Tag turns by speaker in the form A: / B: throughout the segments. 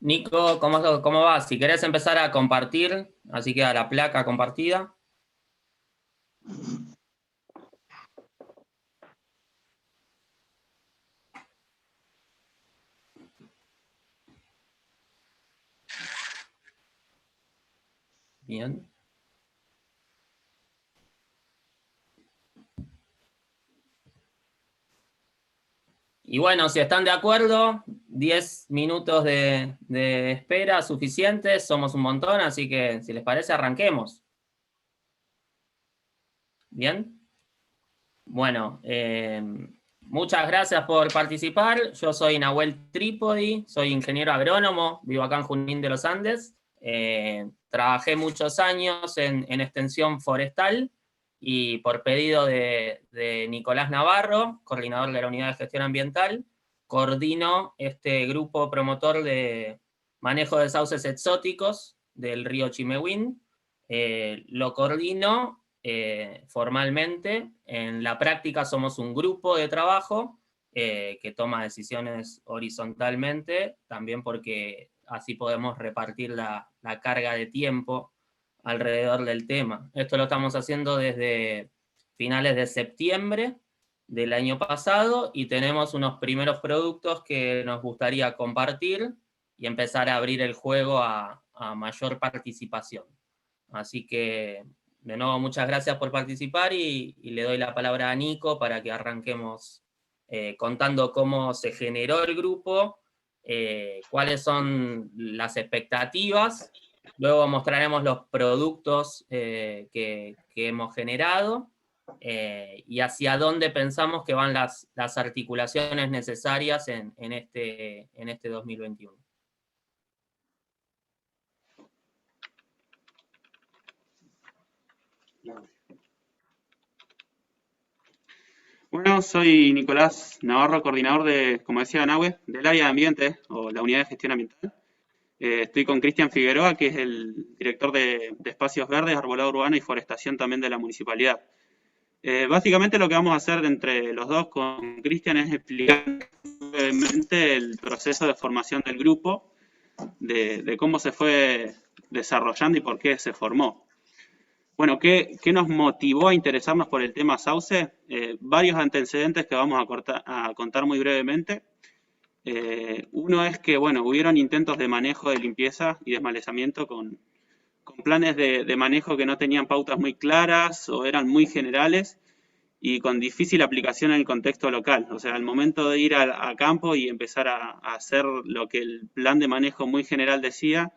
A: Nico, ¿cómo va? Si querés empezar a compartir, así queda la placa compartida. Bien. Y bueno, si están de acuerdo, 10 minutos de espera suficientes, somos un montón, así que si les parece, arranquemos. Bien. Bueno, muchas gracias por participar. Yo soy Nahuel Trípodi, soy ingeniero agrónomo, vivo acá en Junín de los Andes. Trabajé muchos años en extensión forestal y por pedido de Nicolás Navarro, coordinador de la Unidad de Gestión Ambiental, coordino este grupo promotor de manejo de sauces exóticos del río Chimehuín. Lo coordino formalmente. En la práctica somos un grupo de trabajo que toma decisiones horizontalmente, también porque así podemos repartir la carga de tiempo alrededor del tema. Esto lo estamos haciendo desde finales de septiembre del año pasado y tenemos unos primeros productos que nos gustaría compartir y empezar a abrir el juego a mayor participación. Así que, de nuevo, muchas gracias por participar y le doy la palabra a Nico para que arranquemos contando cómo se generó el grupo, cuáles son las expectativas, luego mostraremos los productos que hemos generado y hacia dónde pensamos que van las articulaciones necesarias en este 2021.
B: Bueno, soy Nicolás Navarro, coordinador de, como decía Nahue, del área de ambiente o la unidad de gestión ambiental. Estoy con Cristian Figueroa, que es el director de espacios verdes, arbolado urbano y forestación también de la municipalidad. Básicamente lo que vamos a hacer entre los dos con Cristian es explicar brevemente el proceso de formación del grupo, de cómo se fue desarrollando y por qué se formó. Bueno, ¿qué nos motivó a interesarnos por el tema sauce? Varios antecedentes que vamos a contar muy brevemente. Uno es que, bueno, hubieron intentos de manejo de limpieza y desmalezamiento con planes de manejo que no tenían pautas muy claras o eran muy generales y con difícil aplicación en el contexto local. O sea, al momento de ir a campo y empezar a hacer lo que el plan de manejo muy general decía,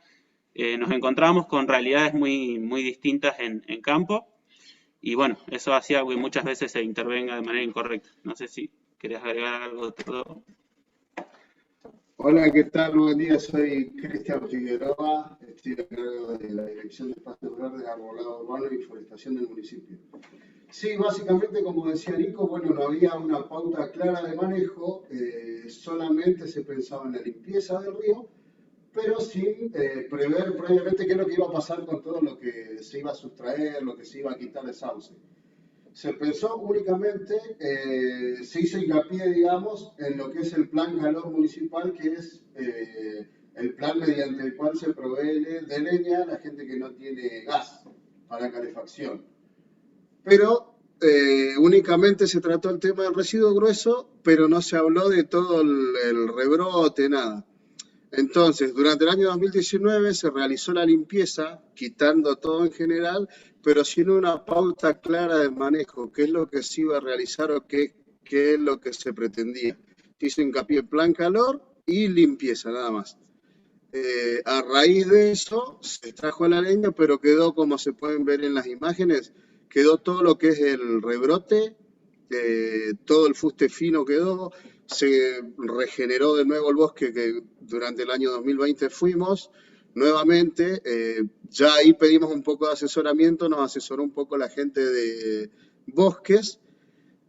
B: nos encontrábamos con realidades muy, muy distintas en campo y bueno, eso hacía que muchas veces se intervenga de manera incorrecta. No sé si querías agregar algo de todo.
C: Hola, ¿qué tal? Buen día, soy Cristian Figueroa, estoy a cargo de la Dirección de Espacios Verdes, Arbolado Urbano y Forestación del municipio. Sí, básicamente, como decía Nico, bueno, no había una pauta clara de manejo, solamente se pensaba en la limpieza del río, pero sin prever previamente qué es lo que iba a pasar con todo lo que se iba a sustraer, lo que se iba a quitar de sauce. Se pensó únicamente, se hizo hincapié, digamos, en lo que es el plan calor municipal, que es el plan mediante el cual se provee de leña a la gente que no tiene gas para calefacción. Pero únicamente se trató el tema del residuo grueso, pero no se habló de todo el rebrote, nada. Entonces, durante el año 2019 se realizó la limpieza, quitando todo en general, pero sin una pauta clara de manejo, qué es lo que se iba a realizar o qué es lo que se pretendía. Se hizo hincapié en plan calor y limpieza, nada más. A raíz de eso se extrajo la leña, pero quedó, como se pueden ver en las imágenes, quedó todo lo que es el rebrote, todo el fuste fino quedó, se regeneró de nuevo el bosque que durante el año 2020 fuimos nuevamente, ya ahí pedimos un poco de asesoramiento, nos asesoró un poco la gente de bosques,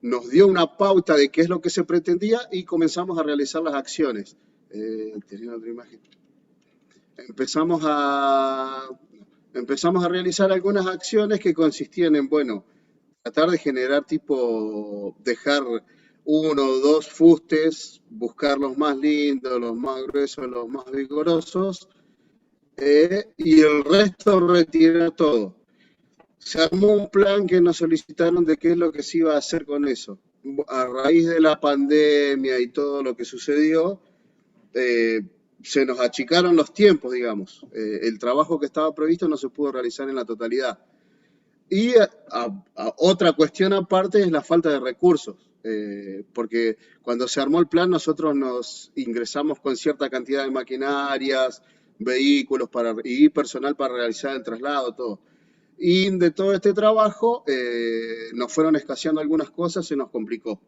C: nos dio una pauta de qué es lo que se pretendía y comenzamos a realizar las acciones. Tenía otra imagen. Empezamos a realizar algunas acciones que consistían en, bueno, tratar de generar dejar uno o dos fustes, buscar los más lindos, los más gruesos, los más vigorosos, y el resto retirar todo. Se armó un plan que nos solicitaron de qué es lo que se iba a hacer con eso. A raíz de la pandemia y todo lo que sucedió, eh, se nos achicaron los tiempos, digamos. El trabajo que estaba previsto no se pudo realizar en la totalidad. Y otra cuestión aparte es la falta de recursos, porque cuando se armó el plan nosotros nos ingresamos con cierta cantidad de maquinarias, vehículos y personal para realizar el traslado, todo. Y de todo este trabajo nos fueron escaseando algunas cosas, se nos complicó.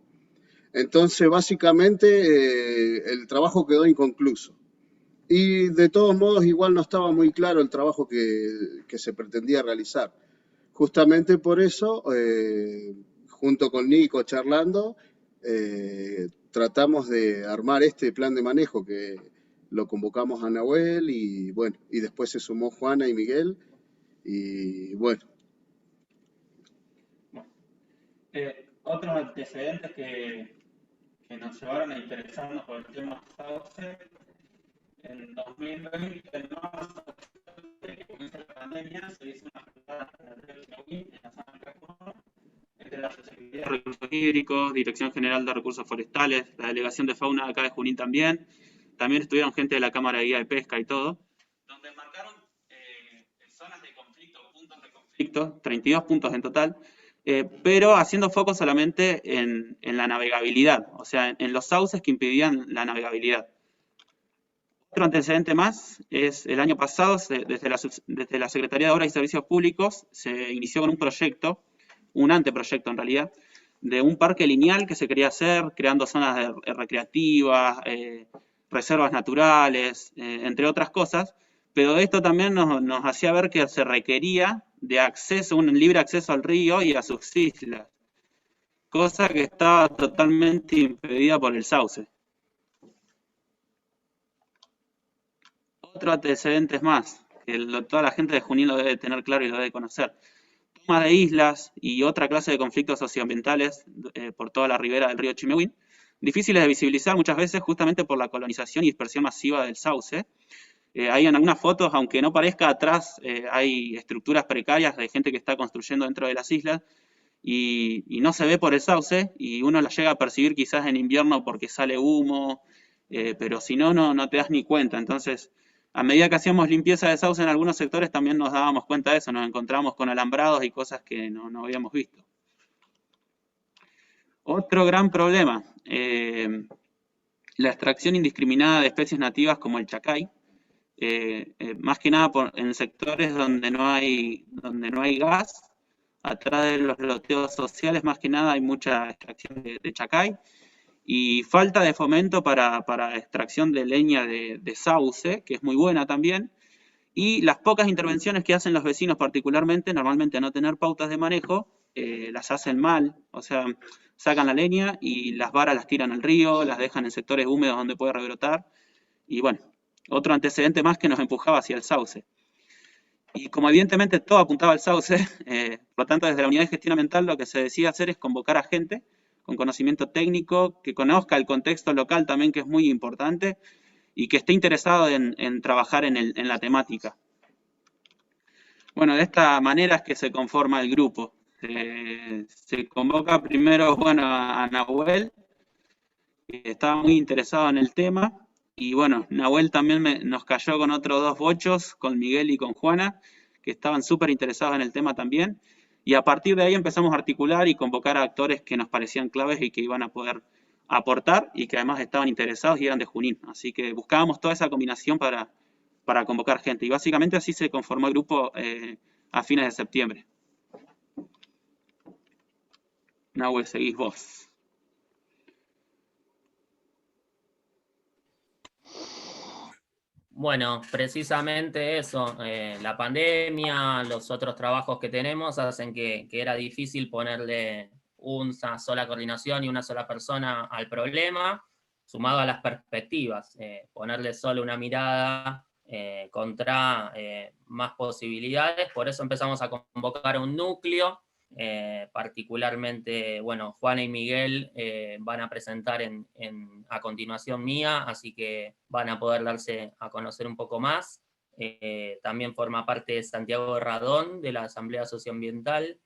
C: Entonces, básicamente, el trabajo quedó inconcluso. Y de todos modos, igual no estaba muy claro el trabajo que se pretendía realizar. Justamente por eso, junto con Nico charlando, tratamos de armar este plan de manejo que lo convocamos a Nahuel y bueno, y después se sumó Juana y Miguel y bueno.
B: Otros antecedentes que nos llevaron a interesarnos por el tema Sauce, en 2020, en marzo, que comienza la pandemia, se hizo una jornada en el río Chimehuín, en la zona del Cacuno, entre la Secretaría de Recursos Hídricos, Dirección General de Recursos Forestales, la Delegación de Fauna acá de Junín también estuvieron gente de la Cámara de Guía de Pesca y todo, donde marcaron zonas de conflicto, puntos de conflicto, 32 puntos en total, pero haciendo foco solamente en la navegabilidad, o sea, en los sauces que impedían la navegabilidad. Otro antecedente más es el año pasado, desde la Secretaría de Obras y Servicios Públicos, se inició con un proyecto, un anteproyecto en realidad, de un parque lineal que se quería hacer, creando zonas recreativas, reservas naturales, entre otras cosas, pero esto también nos hacía ver que se requería de acceso, un libre acceso al río y a sus islas, cosa que estaba totalmente impedida por el sauce. Otro antecedente más, que toda la gente de Junín lo debe tener claro y lo debe conocer. Toma de islas y otra clase de conflictos socioambientales por toda la ribera del río Chimehuín, difíciles de visibilizar muchas veces justamente por la colonización y dispersión masiva del sauce. Hay en algunas fotos, aunque no parezca, atrás hay estructuras precarias de gente que está construyendo dentro de las islas y no se ve por el sauce y uno la llega a percibir quizás en invierno porque sale humo, pero si no, no te das ni cuenta. Entonces, a medida que hacíamos limpieza de sauce en algunos sectores también nos dábamos cuenta de eso, nos encontramos con alambrados y cosas que no habíamos visto. Otro gran problema, la extracción indiscriminada de especies nativas como el chacay, más que nada en sectores donde no hay gas. Atrás de los loteos sociales, más que nada, hay mucha extracción de chacay y falta de fomento para extracción de leña de sauce, que es muy buena también, y las pocas intervenciones que hacen los vecinos particularmente, normalmente a no tener pautas de manejo, las hacen mal, o sea, sacan la leña y las varas las tiran al río, las dejan en sectores húmedos donde puede rebrotar, y bueno, otro antecedente más que nos empujaba hacia el sauce. Y como evidentemente todo apuntaba al sauce, por lo tanto desde la unidad de gestión ambiental lo que se decide hacer es convocar a gente con conocimiento técnico, que conozca el contexto local también, que es muy importante, y que esté interesado en trabajar en la temática. Bueno, de esta manera es que se conforma el grupo. Se convoca primero, bueno, a Nahuel, que estaba muy interesado en el tema, y bueno, Nahuel también nos cayó con otros dos bochos, con Miguel y con Juana, que estaban súper interesados en el tema también, y a partir de ahí empezamos a articular y convocar a actores que nos parecían claves y que iban a poder aportar, y que además estaban interesados y eran de Junín, así que buscábamos toda esa combinación para convocar gente, y básicamente así se conformó el grupo a fines de septiembre. Nahuel, seguís vos.
A: Bueno, precisamente eso, la pandemia, los otros trabajos que tenemos hacen que era difícil ponerle una sola coordinación y una sola persona al problema, sumado a las perspectivas, ponerle solo una mirada contra más posibilidades. Por eso empezamos a convocar un núcleo particularmente, bueno, Juana y Miguel van a presentar a continuación mía, así que van a poder darse a conocer un poco más. También forma parte de Santiago Radón, de la Asamblea Socioambiental,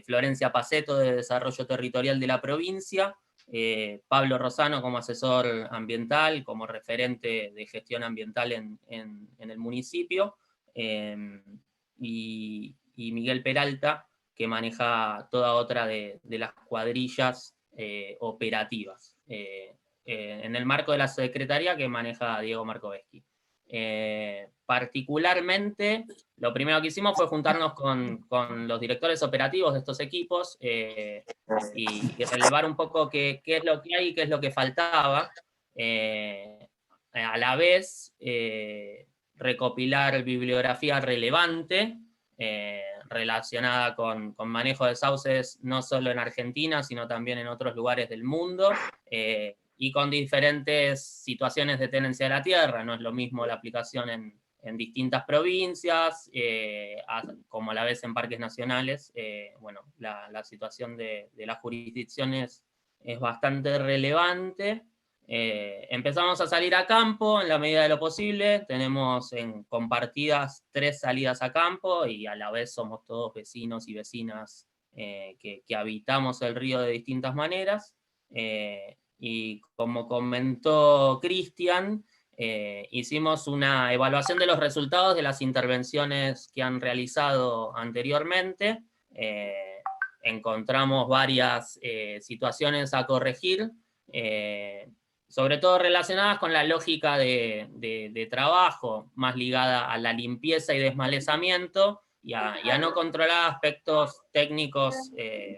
A: Florencia Paceto, de Desarrollo Territorial de la provincia, Pablo Rosano como asesor ambiental, como referente de gestión ambiental en el municipio, y Miguel Peralta, que maneja toda otra de las cuadrillas operativas, en el marco de la secretaría que maneja Diego Markovesky. Particularmente, lo primero que hicimos fue juntarnos con los directores operativos de estos equipos y relevar un poco qué es lo que hay y qué es lo que faltaba. A la vez, recopilar bibliografía relevante relacionada con manejo de sauces, no solo en Argentina, sino también en otros lugares del mundo, y con diferentes situaciones de tenencia de la tierra. No es lo mismo la aplicación en distintas provincias, como a la vez en parques nacionales. Bueno, la situación de las jurisdicciones es bastante relevante. Empezamos a salir a campo en la medida de lo posible. Tenemos compartidas 3 salidas a campo y a la vez somos todos vecinos y vecinas que habitamos el río de distintas maneras. Y como comentó Cristian, hicimos una evaluación de los resultados de las intervenciones que han realizado anteriormente. Encontramos varias situaciones a corregir, sobre todo relacionadas con la lógica de trabajo, más ligada a la limpieza y desmalezamiento, y a no controlar aspectos técnicos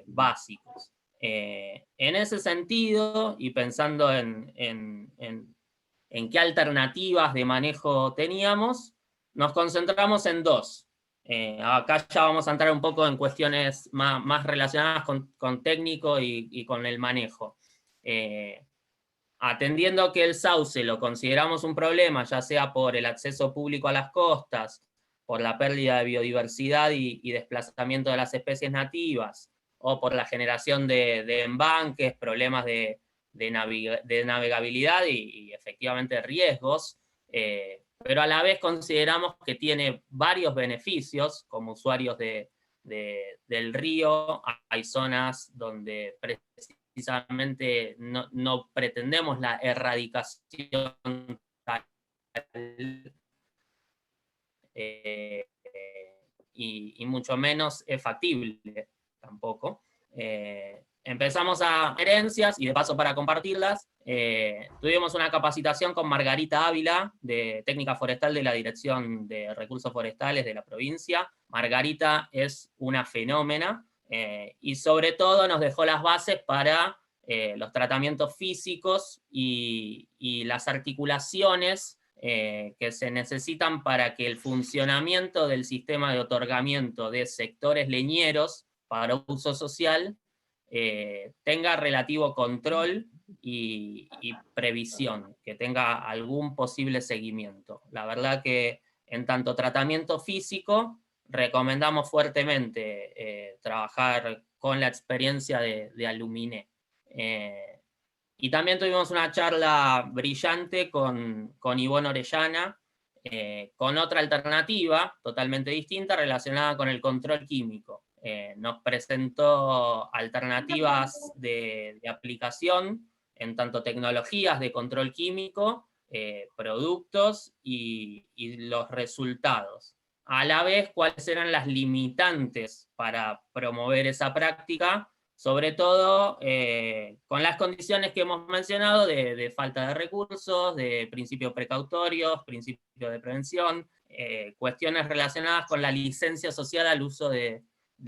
A: básicos. En ese sentido, y pensando en qué alternativas de manejo teníamos, nos concentramos en 2. Acá ya vamos a entrar un poco en cuestiones más relacionadas con técnico y con el manejo. Atendiendo que el sauce lo consideramos un problema, ya sea por el acceso público a las costas, por la pérdida de biodiversidad y desplazamiento de las especies nativas, o por la generación de embanques, problemas de navegabilidad y efectivamente riesgos, pero a la vez consideramos que tiene varios beneficios como usuarios del río. Hay zonas donde precisamente no pretendemos la erradicación y mucho menos es factible tampoco. Empezamos a herencias, y de paso para compartirlas, tuvimos una capacitación con Margarita Ávila, de técnica forestal de la Dirección de Recursos Forestales de la provincia. Margarita es una fenómena, y sobre todo nos dejó las bases para los tratamientos físicos y las articulaciones que se necesitan para que el funcionamiento del sistema de otorgamiento de sectores leñeros para uso social tenga relativo control y previsión, que tenga algún posible seguimiento. La verdad que en tanto tratamiento físico, recomendamos fuertemente trabajar con la experiencia de Aluminé. Y también tuvimos una charla brillante con Ivonne Orellana, con otra alternativa totalmente distinta relacionada con el control químico. Nos presentó alternativas de aplicación en tanto tecnologías de control químico, productos y los resultados. A la vez, cuáles eran las limitantes para promover esa práctica, sobre todo con las condiciones que hemos mencionado de falta de recursos, de principios precautorios, principios de prevención, cuestiones relacionadas con la licencia social al uso de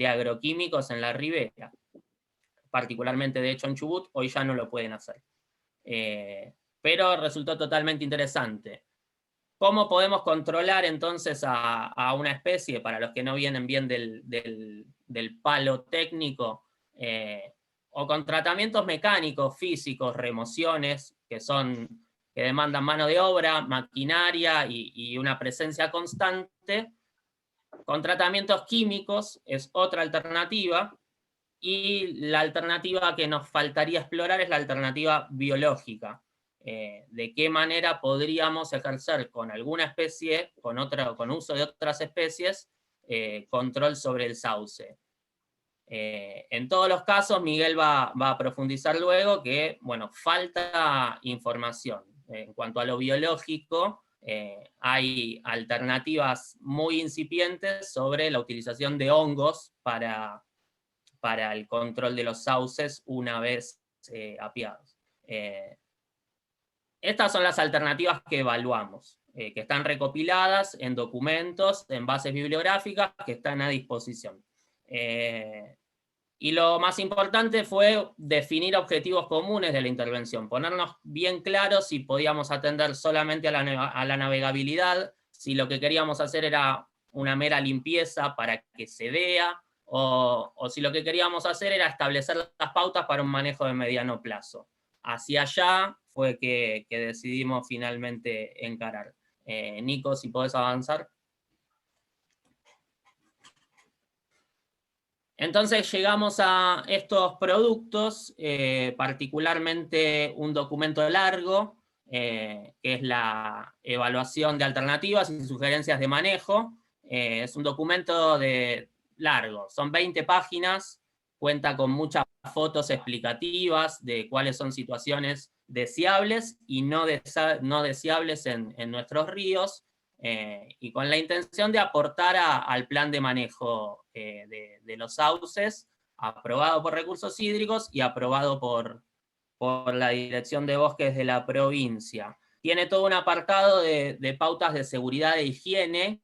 A: agroquímicos en la ribera, particularmente de hecho en Chubut. Hoy ya no lo pueden hacer. Pero resultó totalmente interesante. ¿Cómo podemos controlar entonces a una especie, para los que no vienen bien del palo técnico, o con tratamientos mecánicos, físicos, remociones, que demandan mano de obra, maquinaria y una presencia constante? Con tratamientos químicos es otra alternativa, Y la alternativa que nos faltaría explorar es la alternativa biológica. De qué manera podríamos ejercer con alguna especie, con uso de otras especies, control sobre el sauce. En todos los casos, Miguel va a profundizar luego que, bueno, falta información. En cuanto a lo biológico, hay alternativas muy incipientes sobre la utilización de hongos para el control de los sauces una vez apiados. Estas son las alternativas que evaluamos, que están recopiladas en documentos, en bases bibliográficas que están a disposición. Y lo más importante fue definir objetivos comunes de la intervención, ponernos bien claros si podíamos atender solamente a la navegabilidad, si lo que queríamos hacer era una mera limpieza para que se vea, o si lo que queríamos hacer era establecer las pautas para un manejo de mediano plazo. Hacia allá fue que decidimos finalmente encarar. Nico, si podés avanzar. Entonces llegamos a estos productos, particularmente un documento largo, que es la evaluación de alternativas y sugerencias de manejo. Es un documento largo, son 20 páginas, cuenta con muchas fotos explicativas de cuáles son situaciones deseables y no deseables en nuestros ríos, y con la intención de aportar al plan de manejo de los sauces, aprobado por Recursos Hídricos y aprobado por la Dirección de Bosques de la provincia. Tiene todo un apartado de pautas de seguridad e higiene,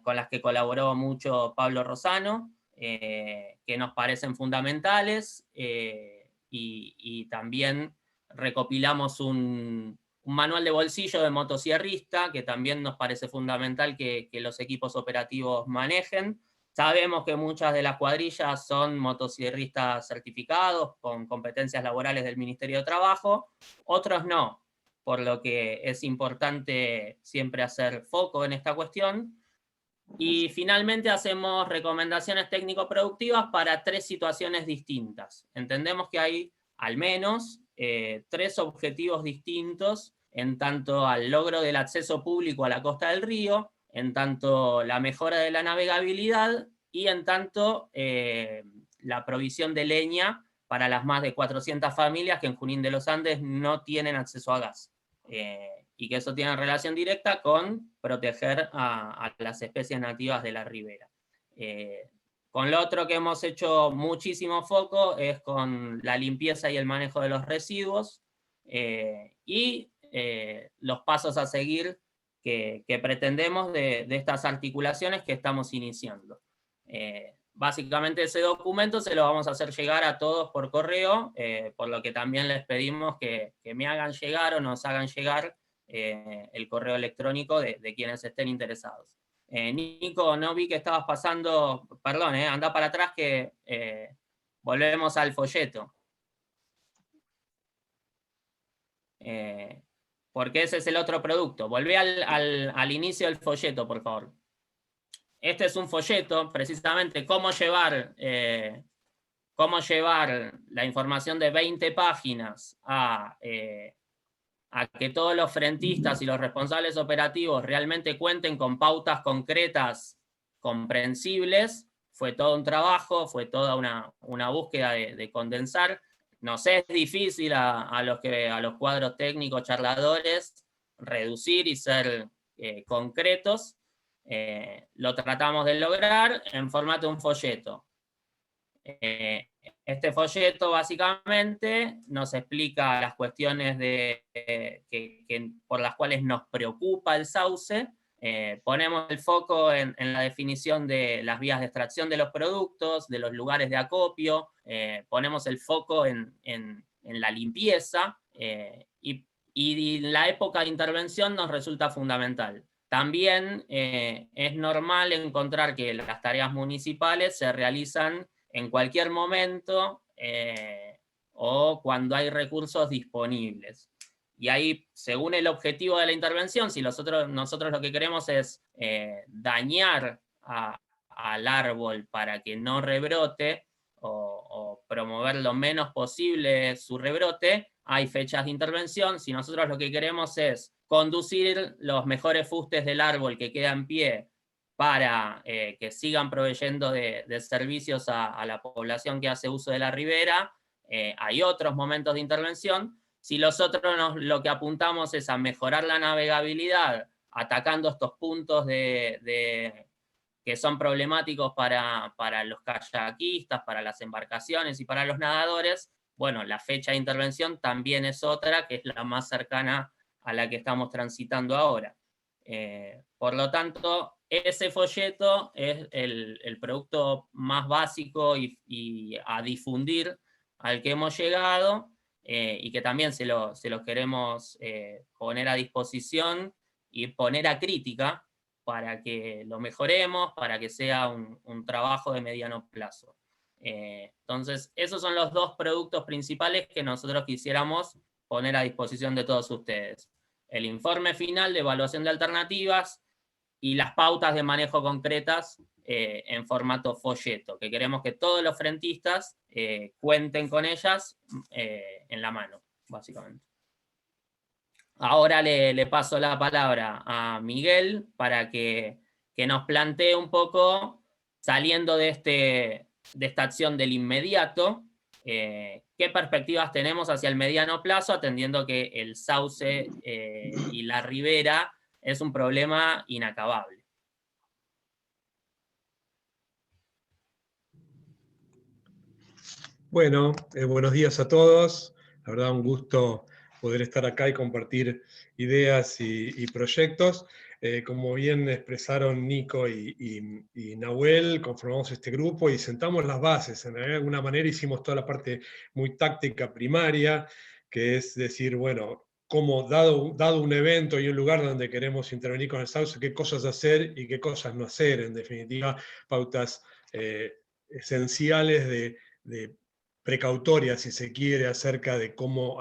A: con las que colaboró mucho Pablo Rosano, que nos parecen fundamentales, y también recopilamos un manual de bolsillo de motosierrista, que también nos parece fundamental que los equipos operativos manejen. Sabemos que muchas de las cuadrillas son motosierristas certificados, con competencias laborales del Ministerio de Trabajo, otros no, por lo que es importante siempre hacer foco en esta cuestión. Y finalmente hacemos recomendaciones técnico-productivas para 3 situaciones distintas. Entendemos que hay al menos 3 objetivos distintos en tanto al logro del acceso público a la costa del río, en tanto la mejora de la navegabilidad y en tanto la provisión de leña para las más de 400 familias que en Junín de los Andes no tienen acceso a gas. Y que eso tiene relación directa con proteger a las especies nativas de la ribera. Con lo otro que hemos hecho muchísimo foco es con la limpieza y el manejo de los residuos, y los pasos a seguir que pretendemos de estas articulaciones que estamos iniciando. Básicamente ese documento se lo vamos a hacer llegar a todos por correo, por lo que también les pedimos que me hagan llegar o nos hagan llegar el correo electrónico de quienes estén interesados. Nico, no vi que estabas pasando, perdón, anda para atrás que volvemos al folleto. Porque ese es el otro producto. Volvé al inicio del folleto, por favor. Este es un folleto, precisamente, cómo llevar la información de 20 páginas a que todos los frentistas y los responsables operativos realmente cuenten con pautas concretas, comprensibles. Fue todo un trabajo, fue toda una búsqueda de condensar. Nos es difícil a los cuadros técnicos charladores reducir y ser concretos. Lo tratamos de lograr en formato de un folleto. Este folleto básicamente nos explica las cuestiones por las cuales nos preocupa el sauce. Ponemos el foco en la definición de las vías de extracción de los productos, de los lugares de acopio, ponemos el foco en la limpieza, y la época de intervención nos resulta fundamental. También es normal encontrar que las tareas municipales se realizan en cualquier momento, o cuando hay recursos disponibles. Y ahí, según el objetivo de la intervención, si nosotros lo que queremos es dañar al árbol para que no rebrote, promover lo menos posible su rebrote, hay fechas de intervención. Si nosotros lo que queremos es conducir los mejores fustes del árbol que queda en pie para que sigan proveyendo de servicios a la población que hace uso de la ribera, hay otros momentos de intervención. Si nosotros lo que apuntamos es a mejorar la navegabilidad, atacando estos puntos que son problemáticos para los kayakistas, para las embarcaciones y para los nadadores, bueno, la fecha de intervención también es otra, que es la más cercana a la que estamos transitando ahora. Por lo tanto, ese folleto es el producto más básico y a difundir al que hemos llegado, y que también se los queremos poner a disposición y poner a crítica para que lo mejoremos, para que sea un trabajo de mediano plazo. Entonces, esos son los dos productos principales que nosotros quisiéramos poner a disposición de todos ustedes. El informe final de evaluación de alternativas y las pautas de manejo concretas en formato folleto, que queremos que todos los frentistas cuenten con ellas en la mano, básicamente. Ahora le paso la palabra a Miguel para que nos plantee un poco, saliendo de esta acción del inmediato, qué perspectivas tenemos hacia el mediano plazo, atendiendo que el sauce y la ribera es un problema inacabable.
D: Bueno, buenos días a todos. La verdad, un gusto poder estar acá y compartir ideas y proyectos. Como bien expresaron Nico y Nahuel, conformamos este grupo y sentamos las bases. De alguna manera hicimos toda la parte muy táctica primaria, que es decir, bueno, cómo dado un evento y un lugar donde queremos intervenir con el sauce, qué cosas hacer y qué cosas no hacer. En definitiva, pautas esenciales de precautoria, si se quiere, acerca de cómo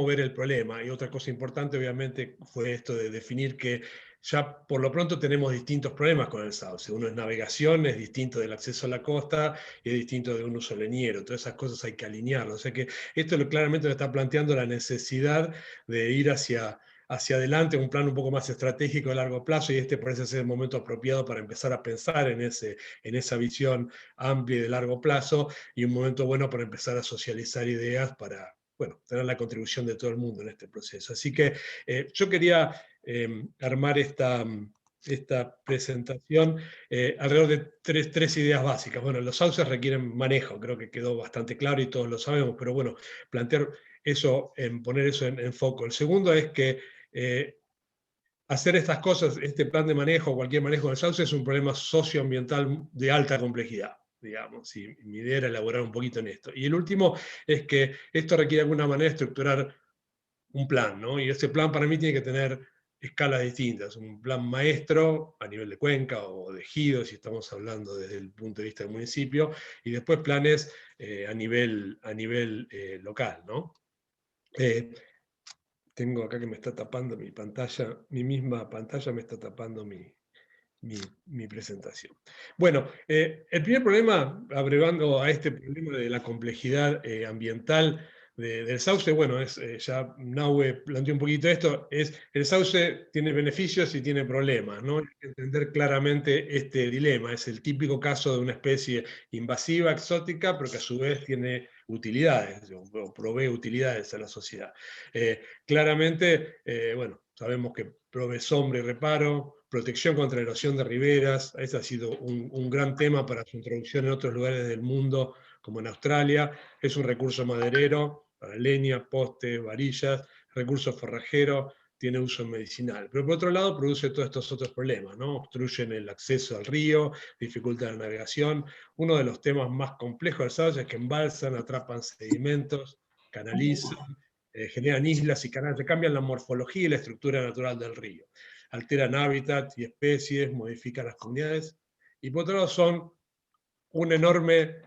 D: ver el problema. Y otra cosa importante, obviamente, fue esto de definir que ya por lo pronto tenemos distintos problemas con el sauce. Uno es navegación, es distinto del acceso a la costa y es distinto de un uso leñero. Todas esas cosas hay que alinearlo. O sea que esto claramente nos está planteando la necesidad de ir hacia adelante, un plan un poco más estratégico a largo plazo, y este parece ser el momento apropiado para empezar a pensar en esa visión amplia y de largo plazo, y un momento bueno para empezar a socializar ideas para, bueno, tener la contribución de todo el mundo en este proceso. Así que yo quería armar esta presentación alrededor de tres ideas básicas. Bueno, los sauces requieren manejo, creo que quedó bastante claro y todos lo sabemos, pero bueno, plantear eso, poner eso en foco. El segundo es que hacer estas cosas, este plan de manejo, cualquier manejo del sauce, es un problema socioambiental de alta complejidad, digamos, y mi idea era elaborar un poquito en esto. Y el último es que esto requiere de alguna manera estructurar un plan, ¿no? Y ese plan para mí tiene que tener escalas distintas, un plan maestro a nivel de cuenca o de ejido, si estamos hablando desde el punto de vista del municipio, y después planes a nivel local, ¿no? Tengo acá que me está tapando mi pantalla, mi misma pantalla me está tapando mi presentación. Bueno, el primer problema, abrevando a este problema de la complejidad ambiental del sauce, bueno, ya Nahue planteó un poquito esto, es el sauce tiene beneficios y tiene problemas, ¿no? Hay que entender claramente este dilema. Es el típico caso de una especie invasiva, exótica, pero que a su vez tiene utilidades, o provee utilidades a la sociedad. Claramente, bueno, sabemos que provee sombra y reparo, protección contra la erosión de riberas. Ese ha sido un gran tema para su introducción en otros lugares del mundo, como en Australia. Es un recurso maderero para leña, poste, varillas, recurso forrajero, tiene uso medicinal. Pero por otro lado produce todos estos otros problemas, ¿no? Obstruyen el acceso al río, dificultan la navegación. Uno de los temas más complejos del sauce es que embalsan, atrapan sedimentos, canalizan, generan islas y canales, cambian la morfología y la estructura natural del río. Alteran hábitat y especies, modifican las comunidades, y por otro lado son un enorme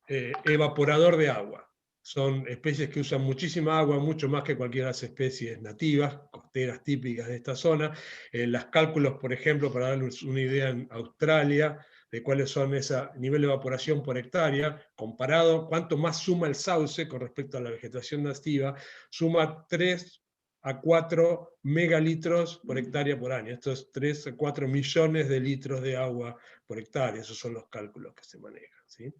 D: evaporador de agua. Son especies que usan muchísima agua, mucho más que cualquiera de las especies nativas, costeras típicas de esta zona. Los cálculos, por ejemplo, para darles una idea, en Australia, de cuáles son ese nivel de evaporación por hectárea, comparado, cuánto más suma el sauce con respecto a la vegetación nativa, suma 3 a 4 megalitros por hectárea por año. Esto es 3 a 4 millones de litros de agua por hectárea. Esos son los cálculos que se manejan, ¿sí?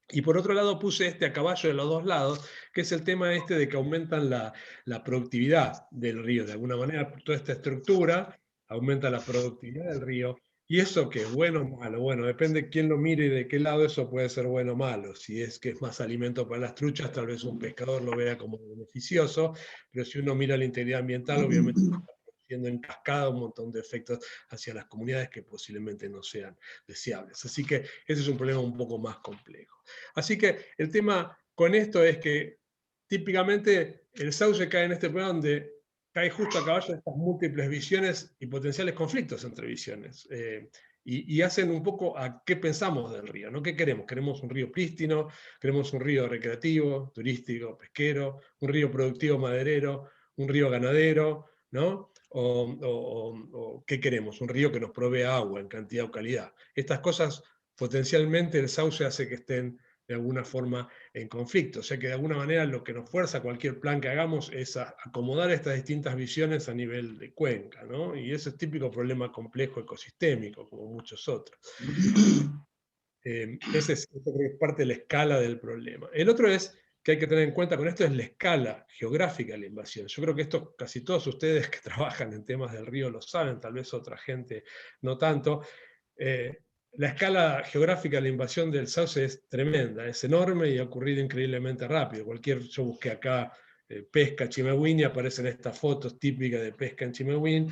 D: Y por otro lado puse a caballo de los dos lados, que es el tema de que aumentan la productividad del río. De alguna manera, toda esta estructura aumenta la productividad del río. ¿Y eso qué es bueno o malo? Bueno, depende de quién lo mire y de qué lado eso puede ser bueno o malo. Si es que es más alimento para las truchas, tal vez un pescador lo vea como beneficioso, pero si uno mira la integridad ambiental, obviamente está produciendo en cascada un montón de efectos hacia las comunidades que posiblemente no sean deseables. Así que ese es un problema un poco más complejo. Así que el tema con esto es que típicamente el sauce cae en este problema donde cae justo a caballo de estas múltiples visiones y potenciales conflictos entre visiones. Y hacen un poco a qué pensamos del río, ¿no? ¿Qué queremos? ¿Queremos un río prístino? ¿Queremos un río recreativo, turístico, pesquero? ¿Un río productivo maderero? ¿Un río ganadero? ¿No? O ¿qué queremos? Un río que nos provee agua en cantidad o calidad. Estas cosas potencialmente el sauce hace que estén de alguna forma en conflicto. O sea que de alguna manera lo que nos fuerza cualquier plan que hagamos es a acomodar estas distintas visiones a nivel de cuenca, ¿no? Y ese es típico problema complejo ecosistémico, como muchos otros. Ese es parte de la escala del problema. El otro es que hay que tener en cuenta con esto es la escala geográfica de la invasión. Yo creo que esto casi todos ustedes que trabajan en temas del río lo saben, tal vez otra gente no tanto. La escala geográfica de la invasión del sauce es tremenda, es enorme y ha ocurrido increíblemente rápido. Yo busqué acá pesca Chimehuín y aparecen estas fotos típicas de pesca en Chimehuín,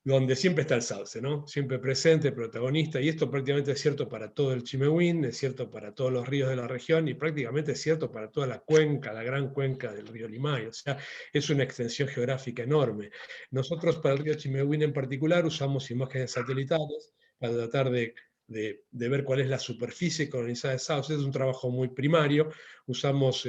D: donde siempre está el sauce, ¿no? Siempre presente, protagonista, y esto prácticamente es cierto para todo el Chimehuín, es cierto para todos los ríos de la región y prácticamente es cierto para toda la cuenca, la gran cuenca del río Limay. O sea, es una extensión geográfica enorme. Nosotros para el río Chimehuín en particular usamos imágenes satelitales para tratar de ver cuál es la superficie colonizada de sauces. Es un trabajo muy primario. Usamos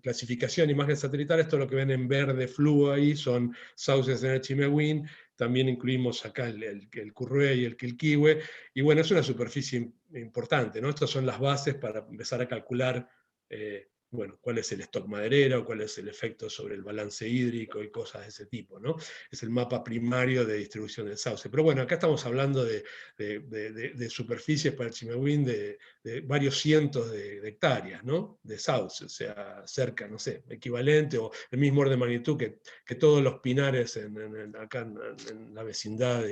D: clasificación, imágenes satelitales. Todo lo que ven en verde fluo ahí son sauces en el Chimehuín. También incluimos acá el Currué y el Quilquihue. Y bueno, es una superficie importante, ¿no? Estas son las bases para empezar a calcular bueno, cuál es el stock maderero, cuál es el efecto sobre el balance hídrico y cosas de ese tipo, ¿no? Es el mapa primario de distribución del sauce. Pero bueno, acá estamos hablando de superficies para el Chimehuín de varios cientos de hectáreas, ¿no? De sauce, o sea, cerca, no sé, equivalente o el mismo orden de magnitud que todos los pinares acá en la vecindad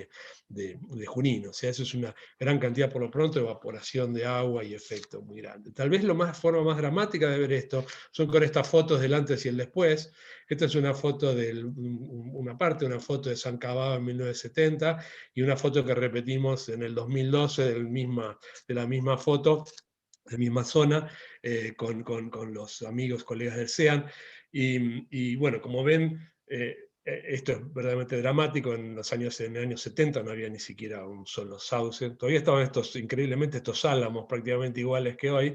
D: de Junín. O sea, eso es una gran cantidad, por lo pronto, de evaporación de agua y efecto muy grande. Tal vez la forma más dramática de ver esto son con estas fotos del antes y el después. Esta es una foto una foto de San Cababa en 1970 y una foto que repetimos en el 2012 de la misma foto, de la misma zona, con los amigos, colegas del SEAN. Y bueno, como ven, esto es verdaderamente dramático. En los años 70 no había ni siquiera un solo sauce. Todavía estaban increíblemente estos álamos prácticamente iguales que hoy,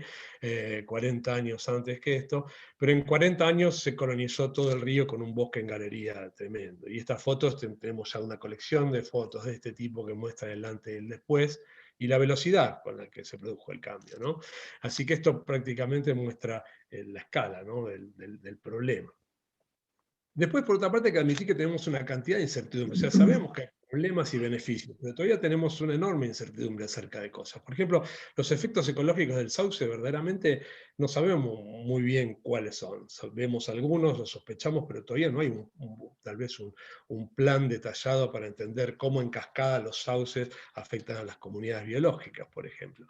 D: 40 años antes que esto, pero en 40 años se colonizó todo el río con un bosque en galería tremendo. Y estas fotos, tenemos ya una colección de fotos de este tipo que muestran el antes y el después, y la velocidad con la que se produjo el cambio, ¿no? Así que esto prácticamente muestra la escala, ¿no? del problema. Después, por otra parte, hay que admitir que tenemos una cantidad de incertidumbre. O sea, sabemos que hay problemas y beneficios, pero todavía tenemos una enorme incertidumbre acerca de cosas. Por ejemplo, los efectos ecológicos del sauce verdaderamente no sabemos muy bien cuáles son. Sabemos algunos, los sospechamos, pero todavía no hay tal vez un plan detallado para entender cómo en cascada los sauces afectan a las comunidades biológicas, por ejemplo.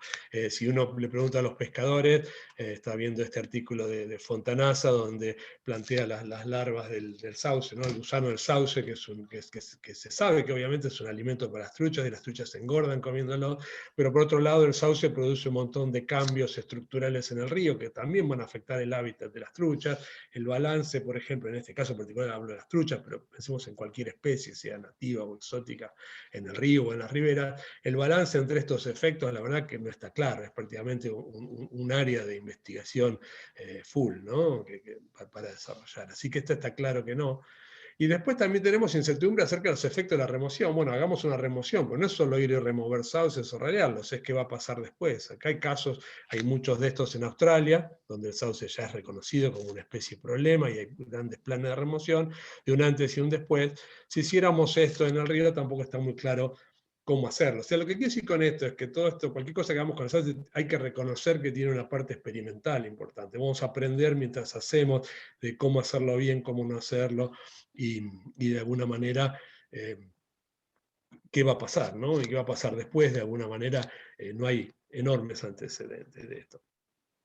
D: Si uno le pregunta a los pescadores, está viendo este artículo de Fontanassa, donde plantea las larvas del sauce, ¿no? El gusano del sauce, que se sabe que obviamente es un alimento para las truchas, y las truchas se engordan comiéndolo, pero por otro lado el sauce produce un montón de cambios estructurales en el río que también van a afectar el hábitat de las truchas, el balance, por ejemplo, en este caso particular hablo de las truchas, pero pensemos en cualquier especie, sea nativa o exótica, en el río o en las riberas, el balance entre estos efectos, la verdad que no está claro, es prácticamente un área de investigación full, ¿no? para desarrollar. Así que esto está claro que no. Y después también tenemos incertidumbre acerca de los efectos de la remoción. Bueno, hagamos una remoción, pero no es solo ir y remover sauces o radiarlos, es qué va a pasar después. Acá hay casos, hay muchos de estos en Australia, donde el sauce ya es reconocido como una especie de problema y hay grandes planes de remoción, de un antes y un después. Si hiciéramos esto en el río, tampoco está muy claro cómo hacerlo. O sea, lo que quiero decir con esto es que todo esto, cualquier cosa que hagamos con el sauce, hay que reconocer que tiene una parte experimental importante. Vamos a aprender mientras hacemos de cómo hacerlo bien, cómo no hacerlo, y de alguna manera qué va a pasar, ¿no? Y qué va a pasar después, de alguna manera no hay enormes antecedentes de esto.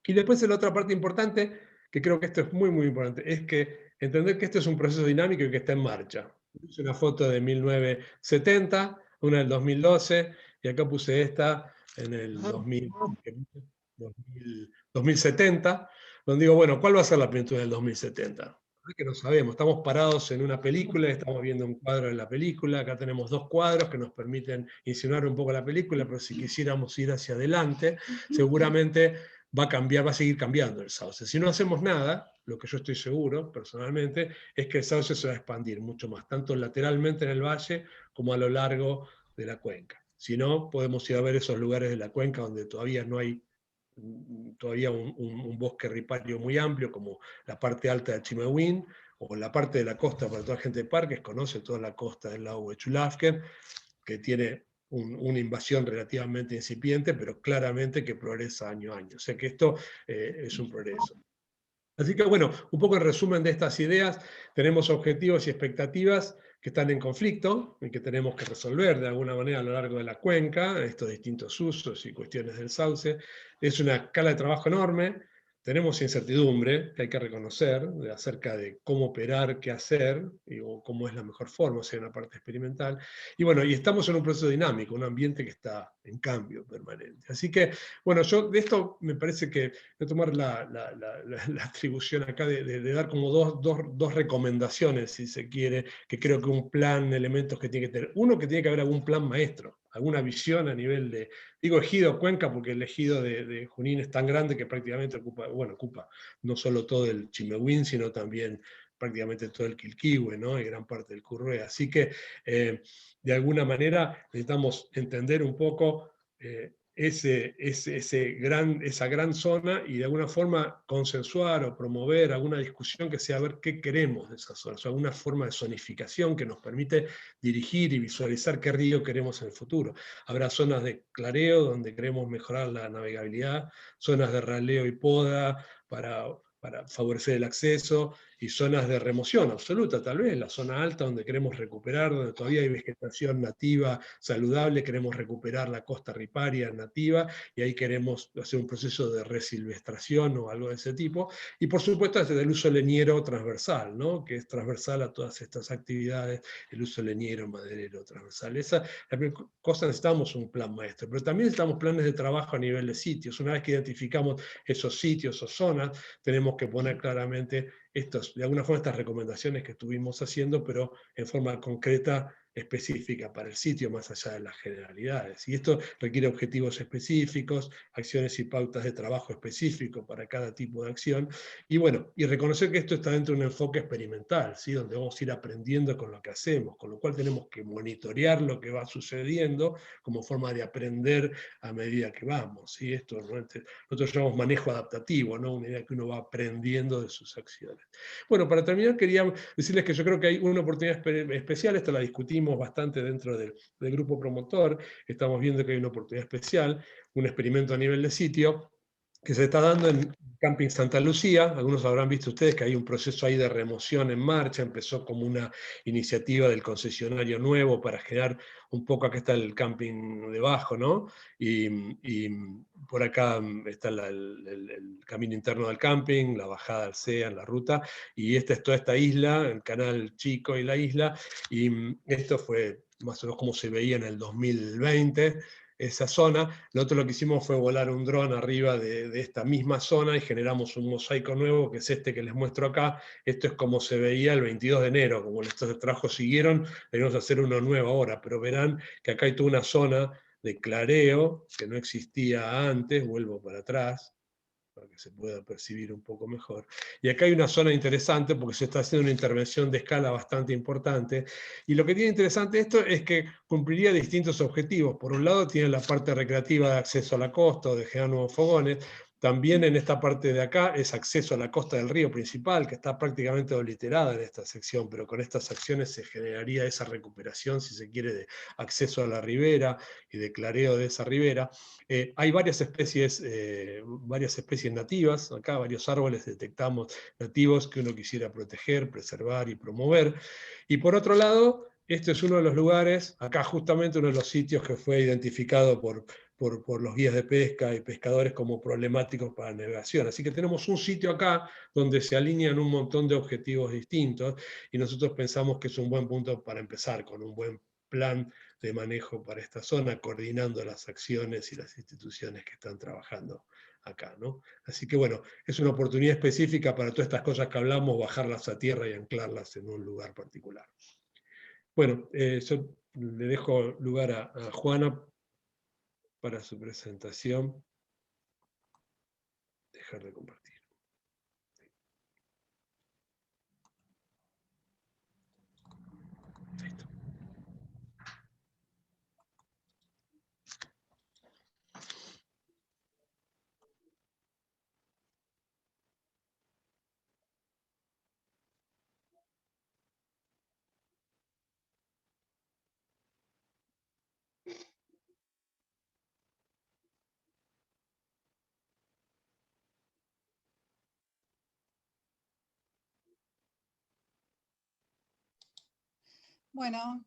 D: Y después la otra parte importante, que creo que esto es muy, muy importante, es que entender que esto es un proceso dinámico y que está en marcha. Puse una foto de 1970, una del 2012, y acá puse esta en el 2070, donde digo, bueno, ¿cuál va a ser la pintura del 2070? Que no sabemos, estamos parados en una película, estamos viendo un cuadro de la película, acá tenemos dos cuadros que nos permiten insinuar un poco la película, pero si quisiéramos ir hacia adelante, seguramente va a cambiar, va a seguir cambiando el sauce. Si no hacemos nada, lo que yo estoy seguro, personalmente, es que el sauce se va a expandir mucho más, tanto lateralmente en el valle como a lo largo de la cuenca. Si no, podemos ir a ver esos lugares de la cuenca donde todavía no hay todavía un bosque ripario muy amplio, como la parte alta de Chimehuín, o la parte de la costa, para toda la gente de parques, conoce toda la costa del lago de Chulafken, que tiene una invasión relativamente incipiente, pero claramente que progresa año a año. O sea que esto es un progreso. Así que bueno, un poco en resumen de estas ideas, tenemos objetivos y expectativas que están en conflicto y que tenemos que resolver de alguna manera a lo largo de la cuenca, estos distintos usos y cuestiones del sauce. Es una escala de trabajo enorme, tenemos incertidumbre que hay que reconocer acerca de cómo operar, qué hacer, o cómo es la mejor forma, o sea, una parte experimental. Y bueno, y estamos en un proceso dinámico, un ambiente que está en cambio permanente. Así que, bueno, yo de esto me parece que voy a tomar la atribución acá de dar como dos recomendaciones, si se quiere, que creo que un plan, elementos que tiene que tener. Uno, que tiene que haber algún plan maestro, alguna visión a nivel de, digo ejido Cuenca, porque el ejido de Junín es tan grande que prácticamente ocupa no solo todo el Chimehuín, sino también prácticamente todo el Quilquihue, ¿no? Y gran parte del Currué. Así que, de alguna manera, necesitamos entender un poco esa gran zona y de alguna forma consensuar o promover alguna discusión que sea ver qué queremos de esa zona, o sea, alguna forma de zonificación que nos permite dirigir y visualizar qué río queremos en el futuro. Habrá zonas de clareo donde queremos mejorar la navegabilidad, zonas de raleo y poda para favorecer el acceso, y zonas de remoción absoluta, tal vez, la zona alta donde queremos recuperar, donde todavía hay vegetación nativa saludable, queremos recuperar la costa riparia nativa, y ahí queremos hacer un proceso de resilvestración o algo de ese tipo, y por supuesto desde el uso leñero transversal, ¿no? Que es transversal a todas estas actividades, el uso leñero, maderero, transversal. Esa la primera cosa, necesitamos un plan maestro, pero también necesitamos planes de trabajo a nivel de sitios. Una vez que identificamos esos sitios o zonas, tenemos que poner claramente de alguna forma estas recomendaciones que estuvimos haciendo, pero en forma concreta, específica para el sitio, más allá de las generalidades. Y esto requiere objetivos específicos, acciones y pautas de trabajo específicos para cada tipo de acción, y bueno, y reconocer que esto está dentro de un enfoque experimental, ¿sí? Donde vamos a ir aprendiendo con lo que hacemos, con lo cual tenemos que monitorear lo que va sucediendo como forma de aprender a medida que vamos, ¿sí? Esto nosotros llamamos manejo adaptativo, ¿no? Una idea que uno va aprendiendo de sus acciones. Bueno, para terminar quería decirles que yo creo que hay una oportunidad especial, esto la discutimos bastante dentro del grupo promotor, estamos viendo que hay una oportunidad especial, un experimento a nivel de sitio, que se está dando en Camping Santa Lucía. Algunos habrán visto ustedes que hay un proceso ahí de remoción en marcha, empezó como una iniciativa del concesionario nuevo para generar un poco, acá está el camping debajo, ¿no? Y por acá está el camino interno del camping, la bajada al CEA, la ruta, y esta es toda esta isla, el canal chico y la isla, y esto fue más o menos como se veía en el 2020, esa zona. Lo que hicimos fue volar un dron arriba de esta misma zona y generamos un mosaico nuevo, que es este que les muestro acá. Esto es como se veía el 22 de enero, como estos trabajos siguieron, debemos hacer uno nuevo ahora, pero verán que acá hay toda una zona de clareo que no existía antes, vuelvo para atrás, para que se pueda percibir un poco mejor. Y acá hay una zona interesante porque se está haciendo una intervención de escala bastante importante, y lo que tiene interesante esto es que cumpliría distintos objetivos. Por un lado tiene la parte recreativa de acceso a la costa o de generar nuevos fogones. También en esta parte de acá es acceso a la costa del río principal, que está prácticamente obliterada en esta sección, pero con estas acciones se generaría esa recuperación, si se quiere, de acceso a la ribera y de clareo de esa ribera. Hay varias especies nativas, acá varios árboles detectamos nativos que uno quisiera proteger, preservar y promover. Y por otro lado, este es uno de los lugares, acá justamente uno de los sitios que fue identificado por los guías de pesca y pescadores como problemáticos para la navegación. Así que tenemos un sitio acá donde se alinean un montón de objetivos distintos, y nosotros pensamos que es un buen punto para empezar con un buen plan de manejo para esta zona, coordinando las acciones y las instituciones que están trabajando acá, ¿no? Así que bueno, es una oportunidad específica para todas estas cosas que hablamos, bajarlas a tierra y anclarlas en un lugar particular. Bueno, yo le dejo lugar a Juana para su presentación. Dejar de compartir. Listo.
E: Bueno,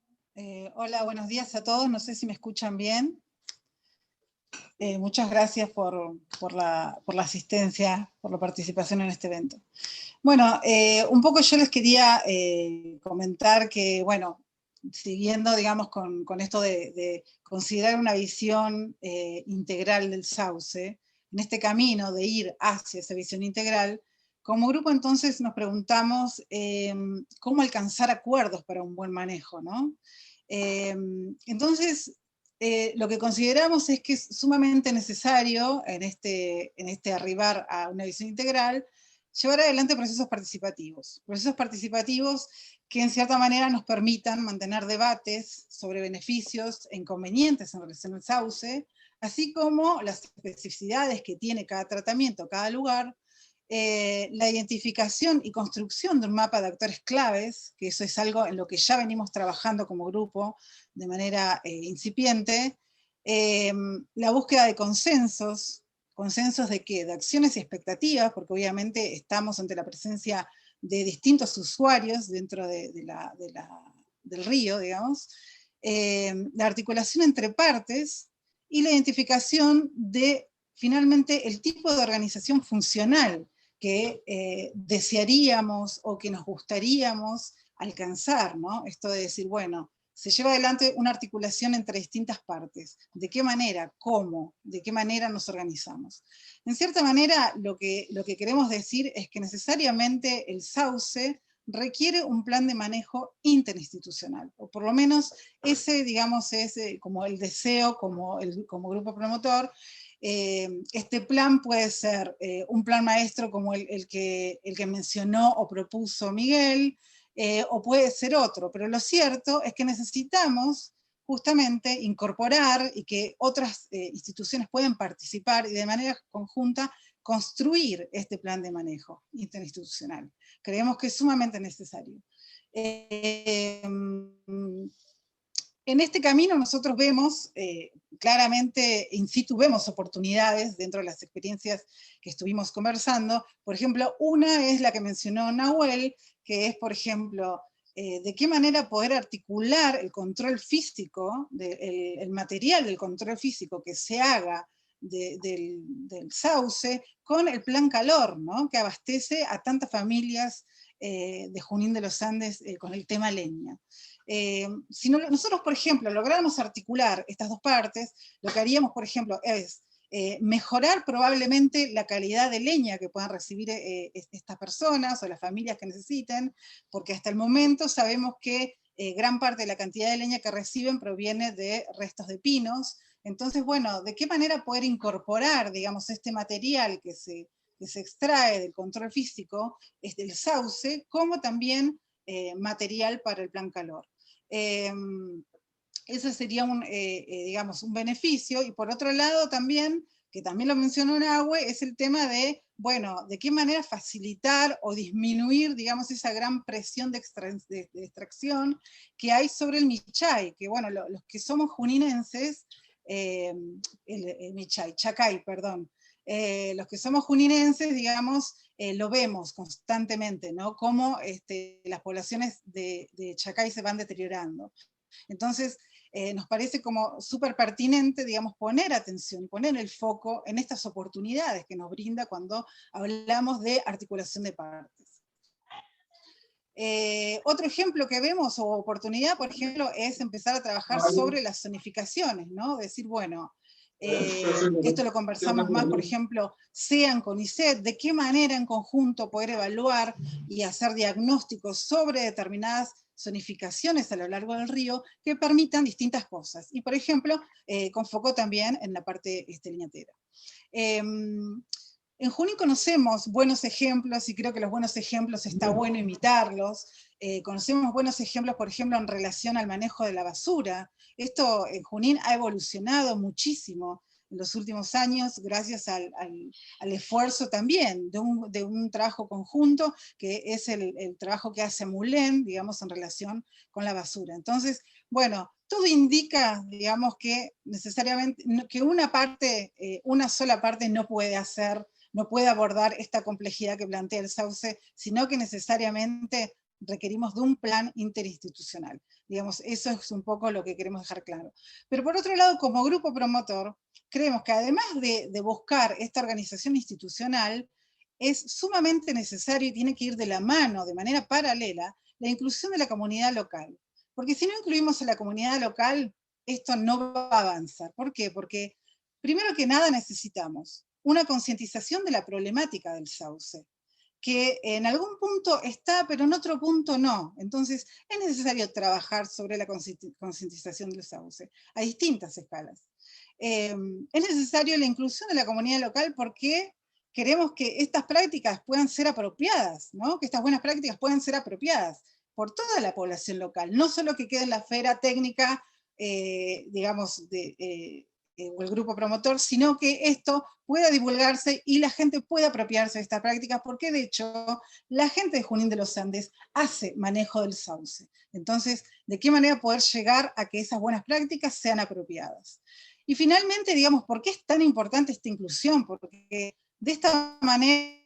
E: hola, buenos días a todos. No sé si me escuchan bien. Muchas gracias por la asistencia, por la participación en este evento. Bueno, un poco yo les quería comentar que, bueno, siguiendo, digamos, con esto de considerar una visión integral del sauce, en este camino de ir hacia esa visión integral, como grupo entonces nos preguntamos cómo alcanzar acuerdos para un buen manejo, ¿no? Entonces, lo que consideramos es que es sumamente necesario en este arribar a una visión integral, llevar adelante procesos participativos que en cierta manera nos permitan mantener debates sobre beneficios e inconvenientes en relación al sauce, así como las especificidades que tiene cada tratamiento, cada lugar, la identificación y construcción de un mapa de actores claves, que eso es algo en lo que ya venimos trabajando como grupo de manera incipiente, la búsqueda de consensos. ¿Consensos de qué? De acciones y expectativas, porque obviamente estamos ante la presencia de distintos usuarios dentro del río, digamos. La articulación entre partes y la identificación de, finalmente, el tipo de organización funcional que desearíamos o que nos gustaríamos alcanzar, ¿no? Esto de decir, bueno, se lleva adelante una articulación entre distintas partes. ¿De qué manera? ¿Cómo? ¿De qué manera nos organizamos? En cierta manera, lo que queremos decir es que necesariamente el sauce requiere un plan de manejo interinstitucional, o por lo menos ese, digamos, es como el deseo, como grupo promotor. Este plan puede ser un plan maestro como el que mencionó o propuso Miguel, o puede ser otro, pero lo cierto es que necesitamos justamente incorporar y que otras instituciones puedan participar y de manera conjunta construir este plan de manejo interinstitucional. Creemos que es sumamente necesario. En este camino nosotros vemos claramente, in situ, vemos oportunidades dentro de las experiencias que estuvimos conversando. Por ejemplo, una es la que mencionó Nahuel, que es, por ejemplo, de qué manera poder articular el control físico, el material del control físico que se haga del sauce con el plan calor, ¿no? Que abastece a tantas familias de Junín de los Andes con el tema leña. Si nosotros, por ejemplo, lográramos articular estas dos partes, lo que haríamos, por ejemplo, es mejorar probablemente la calidad de leña que puedan recibir estas personas o las familias que necesiten, porque hasta el momento sabemos que gran parte de la cantidad de leña que reciben proviene de restos de pinos. Entonces, bueno, ¿de qué manera poder incorporar, digamos, este material que se que se extrae del control físico del sauce, como también material para el plan calor. Ese sería digamos, un beneficio, y por otro lado también, que también lo mencionó Nahue, es el tema de, bueno, de qué manera facilitar o disminuir, digamos, esa gran presión de extracción que hay sobre el michay, que bueno, los que somos juninenses, el michay, chacay, perdón, los que somos juninenses, digamos, lo vemos constantemente, ¿no? Cómo las poblaciones de chacay se van deteriorando. Entonces, nos parece como súper pertinente, digamos, poner atención, poner el foco en estas oportunidades que nos brinda cuando hablamos de articulación de partes. Otro ejemplo que vemos, o oportunidad, por ejemplo, es empezar a trabajar sobre las zonificaciones, ¿no? Decir, bueno, esto lo conversamos más, por ejemplo, SEAN con ICET, de qué manera en conjunto poder evaluar y hacer diagnósticos sobre determinadas zonificaciones a lo largo del río que permitan distintas cosas. Y por ejemplo, con foco también en la parte liñatera. En Junín conocemos buenos ejemplos, y creo que los buenos ejemplos está bueno imitarlos. Conocemos buenos ejemplos, por ejemplo, en relación al manejo de la basura. Esto en Junín ha evolucionado muchísimo en los últimos años, gracias al esfuerzo también de un trabajo conjunto, que es el trabajo que hace Mulén, digamos, en relación con la basura. Entonces, bueno, todo indica, digamos, que necesariamente, que una sola parte no puede abordar esta complejidad que plantea el sauce, sino que necesariamente requerimos de un plan interinstitucional. Digamos, eso es un poco lo que queremos dejar claro. Pero por otro lado, como grupo promotor, creemos que además de buscar esta organización institucional, es sumamente necesario y tiene que ir de la mano, de manera paralela, la inclusión de la comunidad local. Porque si no incluimos a la comunidad local, esto no va a avanzar. ¿Por qué? Porque primero que nada necesitamos una concientización de la problemática del sauce, que en algún punto está, pero en otro punto no. Entonces, es necesario trabajar sobre la concientización del sauce, a distintas escalas. Es necesario la inclusión de la comunidad local porque queremos que estas prácticas puedan ser apropiadas, ¿no? Que estas buenas prácticas puedan ser apropiadas por toda la población local, no solo que quede en la esfera técnica, digamos, o el grupo promotor, sino que esto pueda divulgarse y la gente pueda apropiarse de estas prácticas, porque de hecho la gente de Junín de los Andes hace manejo del sauce. Entonces, ¿de qué manera poder llegar a que esas buenas prácticas sean apropiadas? Y finalmente, digamos, ¿por qué es tan importante esta inclusión? Porque de esta manera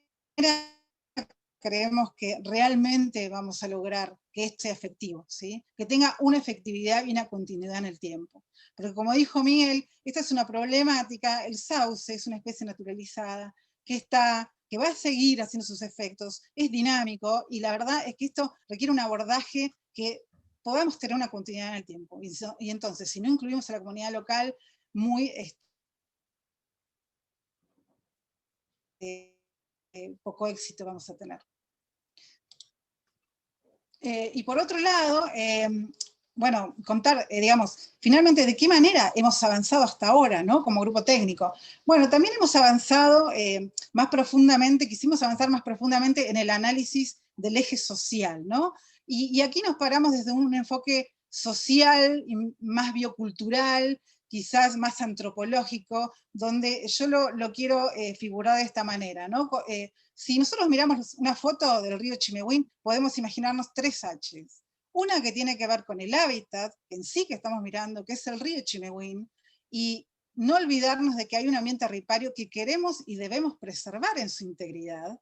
E: creemos que realmente vamos a lograr que esto sea efectivo, ¿sí? Que tenga una efectividad y una continuidad en el tiempo. Porque como dijo Miguel, esta es una problemática, el sauce es una especie naturalizada, que va a seguir haciendo sus efectos, es dinámico, y la verdad es que esto requiere un abordaje que podamos tener una continuidad en el tiempo. Y entonces, si no incluimos a la comunidad local, muy poco éxito vamos a tener. Y por otro lado, bueno, contar, digamos, finalmente de qué manera hemos avanzado hasta ahora, ¿no? Como grupo técnico. Bueno, también hemos avanzado más profundamente, quisimos avanzar más profundamente en el análisis del eje social, ¿no? Y aquí nos paramos desde un enfoque social y más biocultural, quizás más antropológico, donde yo lo quiero figurar de esta manera, ¿no? Si nosotros miramos una foto del río Chimehuín, podemos imaginarnos 3 H's. Una que tiene que ver con el hábitat en sí que estamos mirando, que es el río Chimehuín, y no olvidarnos de que hay un ambiente ripario que queremos y debemos preservar en su integridad.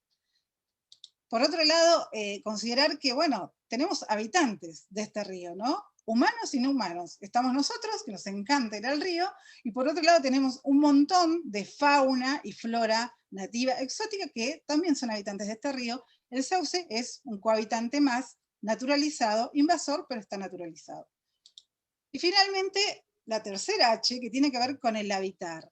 E: Por otro lado, considerar que, bueno, tenemos habitantes de este río, ¿no? Humanos y no humanos. Estamos nosotros, que nos encanta ir al río, y por otro lado tenemos un montón de fauna y flora nativa exótica que también son habitantes de este río. El sauce es un cohabitante más naturalizado, invasor, pero está naturalizado. Y finalmente, la tercera H, que tiene que ver con el habitar.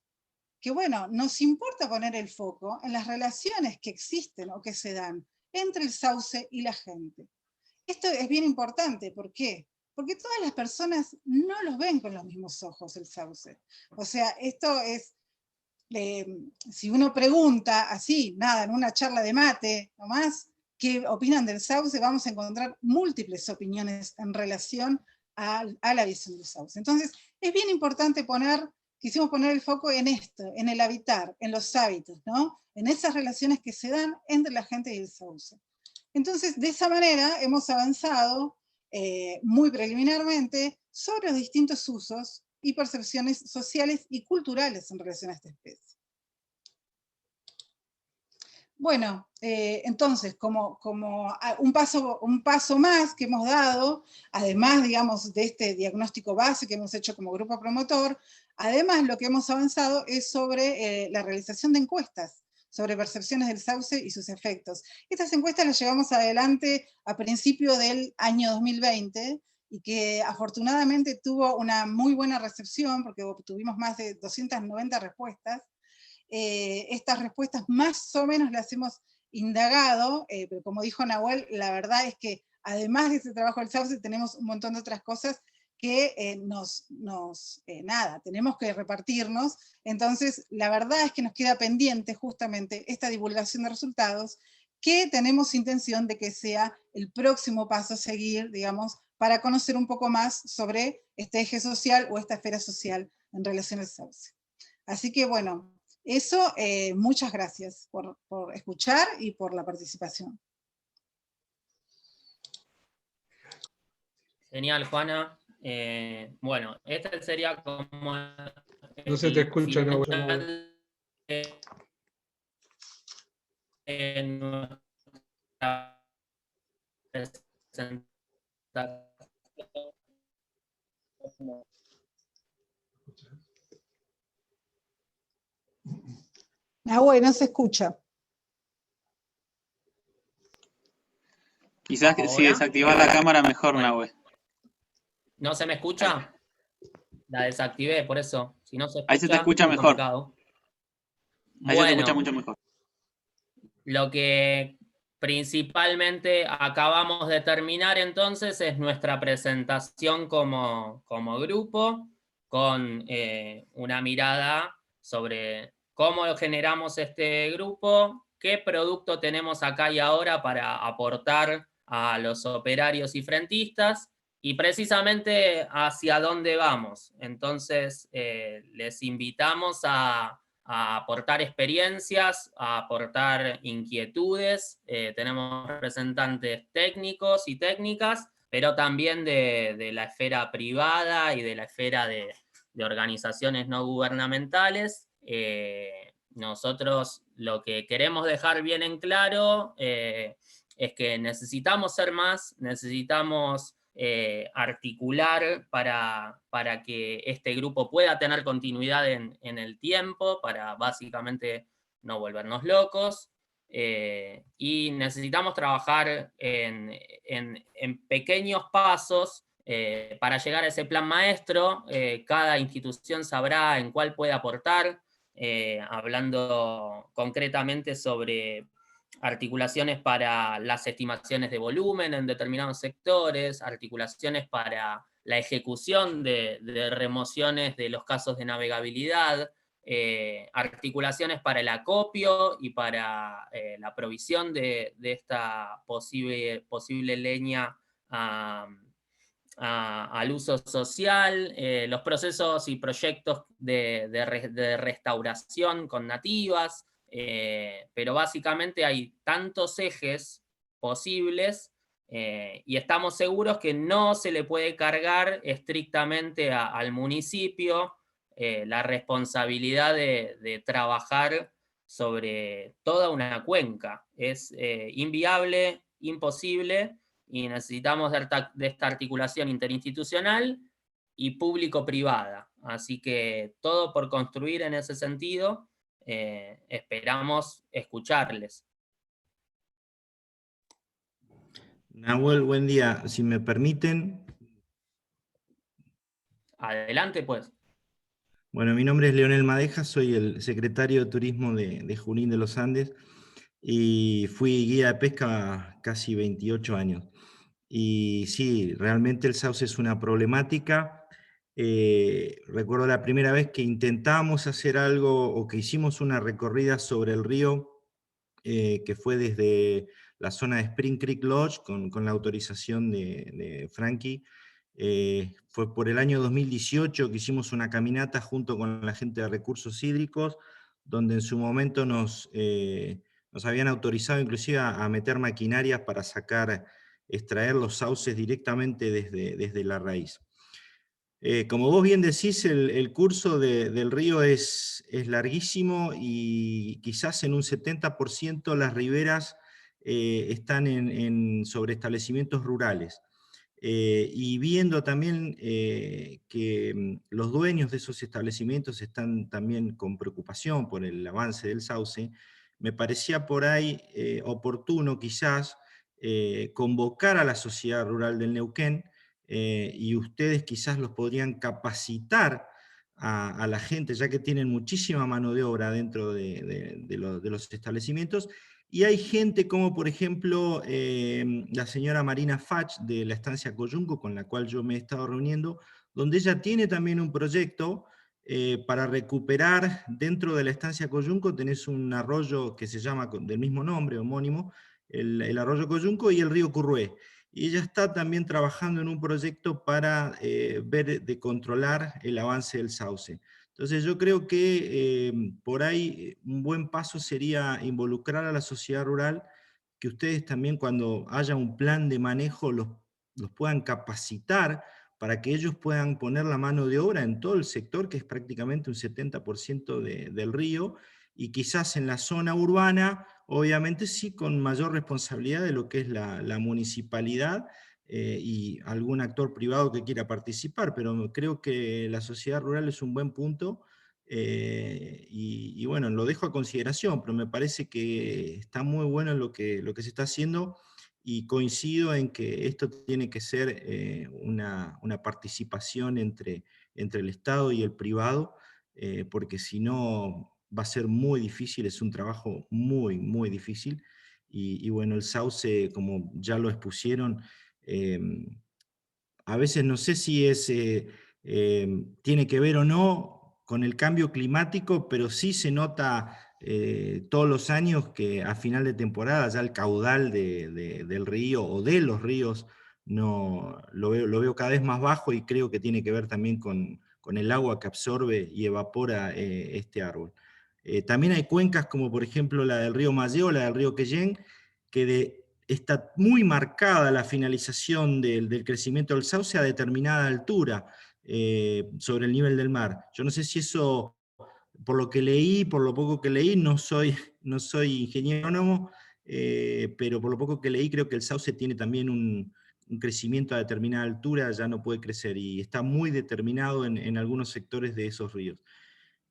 E: Que bueno, nos importa poner el foco en las relaciones que existen o que se dan entre el sauce y la gente. Esto es bien importante, ¿por qué? Porque todas las personas no los ven con los mismos ojos el sauce. O sea, esto es si uno pregunta así, nada, en una charla de mate nomás, qué opinan del sauce, vamos a encontrar múltiples opiniones en relación a la visión del sauce. Entonces, es bien importante quisimos poner el foco en esto, en el habitar, en los hábitos, ¿no? En esas relaciones que se dan entre la gente y el sauce. Entonces, de esa manera hemos avanzado muy preliminarmente sobre los distintos usos y percepciones sociales y culturales en relación a esta especie. Bueno, entonces, como un paso más que hemos dado, además, digamos, de este diagnóstico base que hemos hecho como grupo promotor, además lo que hemos avanzado es sobre la realización de encuestas sobre percepciones del sauce y sus efectos. Estas encuestas las llevamos adelante a principio del año 2020, y que afortunadamente tuvo una muy buena recepción, porque obtuvimos más de 290 respuestas. Estas respuestas más o menos las hemos indagado, pero como dijo Nahuel, la verdad es que además de ese trabajo del sauce tenemos un montón de otras cosas que tenemos que repartirnos. Entonces, la verdad es que nos queda pendiente justamente esta divulgación de resultados, que tenemos intención de que sea el próximo paso a seguir, digamos, para conocer un poco más sobre este eje social o esta esfera social en relación al sauce. Así que bueno, eso, muchas gracias por escuchar y por la participación.
A: Genial, Juana. Bueno, este sería como...
D: No se te escucha, no.
A: En nuestra presentación.
E: Nahuel, no se escucha.
B: Quizás que si desactivas la cámara mejor,
A: Bueno.
B: Nahue.
A: ¿No se me escucha? La desactivé, por eso. Si no se escucha,
B: ahí se te escucha mejor.
A: Complicado.
B: Ahí se te escucha mucho mejor.
A: Lo que principalmente acabamos de terminar entonces es nuestra presentación como grupo, con una mirada sobre cómo generamos este grupo, qué producto tenemos acá y ahora para aportar a los operarios y frentistas, y precisamente hacia dónde vamos. Entonces, les invitamos a aportar experiencias, a aportar inquietudes. Tenemos representantes técnicos y técnicas, pero también de la esfera privada y de la esfera de organizaciones no gubernamentales. Nosotros lo que queremos dejar bien en claro es que necesitamos ser más, necesitamos articular para que este grupo pueda tener continuidad en el tiempo, para básicamente no volvernos locos, y necesitamos trabajar en pequeños pasos para llegar a ese plan maestro. Cada institución sabrá en cuál puede aportar, hablando concretamente sobre articulaciones para las estimaciones de volumen en determinados sectores, articulaciones para la ejecución de remociones de los casos de navegabilidad, articulaciones para el acopio y para la provisión de esta posible leña al uso social, los procesos y proyectos de restauración con nativas, pero básicamente hay tantos ejes posibles y estamos seguros que no se le puede cargar estrictamente al municipio la responsabilidad de trabajar sobre toda una cuenca. Es inviable, imposible, y necesitamos de esta articulación interinstitucional y público-privada. Así que todo por construir en ese sentido. Esperamos escucharles.
F: Nahuel, buen día. Si me permiten.
A: Adelante, pues.
F: Bueno, mi nombre es Leonel Madeja, soy el secretario de Turismo de Junín de los Andes y fui guía de pesca casi 28 años. Y sí, realmente el sauce es una problemática Recuerdo la primera vez que intentamos hacer algo, o que hicimos una recorrida sobre el río, que fue desde la zona de Spring Creek Lodge, con la autorización de Frankie. Fue por el año 2018 que hicimos una caminata junto con la gente de recursos hídricos, donde en su momento nos habían autorizado inclusive a meter maquinarias para extraer los sauces directamente desde la raíz. Como vos bien decís, el curso del río es larguísimo, y quizás en un 70% las riberas están sobre establecimientos rurales. Y viendo también que los dueños de esos establecimientos están también con preocupación por el avance del sauce, me parecía por ahí oportuno quizás convocar a la sociedad rural del Neuquén, y ustedes quizás los podrían capacitar a la gente, ya que tienen muchísima mano de obra dentro de los establecimientos. Y hay gente como, por ejemplo, la señora Marina Fach de la estancia Coyunco, con la cual yo me he estado reuniendo, donde ella tiene también un proyecto para recuperar dentro de la estancia Coyunco. Tenés un arroyo que se llama del mismo nombre, homónimo, el arroyo Coyunco, y el río Currué. Y ella está también trabajando en un proyecto para ver de controlar el avance del sauce. Entonces yo creo que por ahí un buen paso sería involucrar a la sociedad rural, que ustedes también, cuando haya un plan de manejo, los puedan capacitar para que ellos puedan poner la mano de obra en todo el sector, que es prácticamente un 70% del río, y quizás en la zona urbana, obviamente sí, con mayor responsabilidad de lo que es la municipalidad, y algún actor privado que quiera participar, pero creo que la sociedad rural es un buen punto, y bueno, lo dejo a consideración, pero me parece que está muy bueno lo que se está haciendo, y coincido en que esto tiene que ser una participación entre el Estado y el privado, porque si no va a ser muy difícil, es un trabajo muy, muy difícil, y bueno, el sauce, como ya lo expusieron, a veces no sé si tiene que ver o no con el cambio climático, pero sí se nota todos los años que a final de temporada ya el caudal del río, o de los ríos, no, lo veo cada vez más bajo, y creo que tiene que ver también con el agua que absorbe y evapora este árbol. También hay cuencas como por ejemplo la del río Mayeo, la del río Quellén, que está muy marcada la finalización del crecimiento del sauce a determinada altura sobre el nivel del mar. Yo no sé si eso, por lo que leí, por lo poco que leí, no soy ingeniero agrónomo, pero por lo poco que leí creo que el sauce tiene también un crecimiento a determinada altura, ya no puede crecer, y está muy determinado en algunos sectores de esos ríos.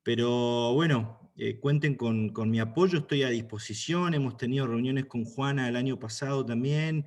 F: Pero bueno, cuenten con mi apoyo, estoy a disposición. Hemos tenido reuniones con Juana el año pasado también,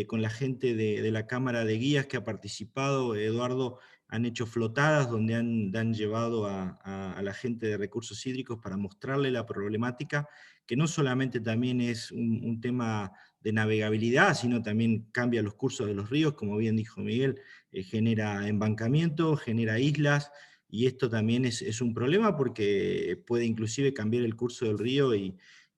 F: con la gente de la Cámara de Guías que ha participado. Eduardo, han hecho flotadas donde han llevado a la gente de recursos hídricos para mostrarle la problemática, que no solamente también es un tema de navegabilidad, sino también cambia los cursos de los ríos, como bien dijo Miguel, genera embancamiento, genera islas. Y esto también es un problema, porque puede inclusive cambiar el curso del río, y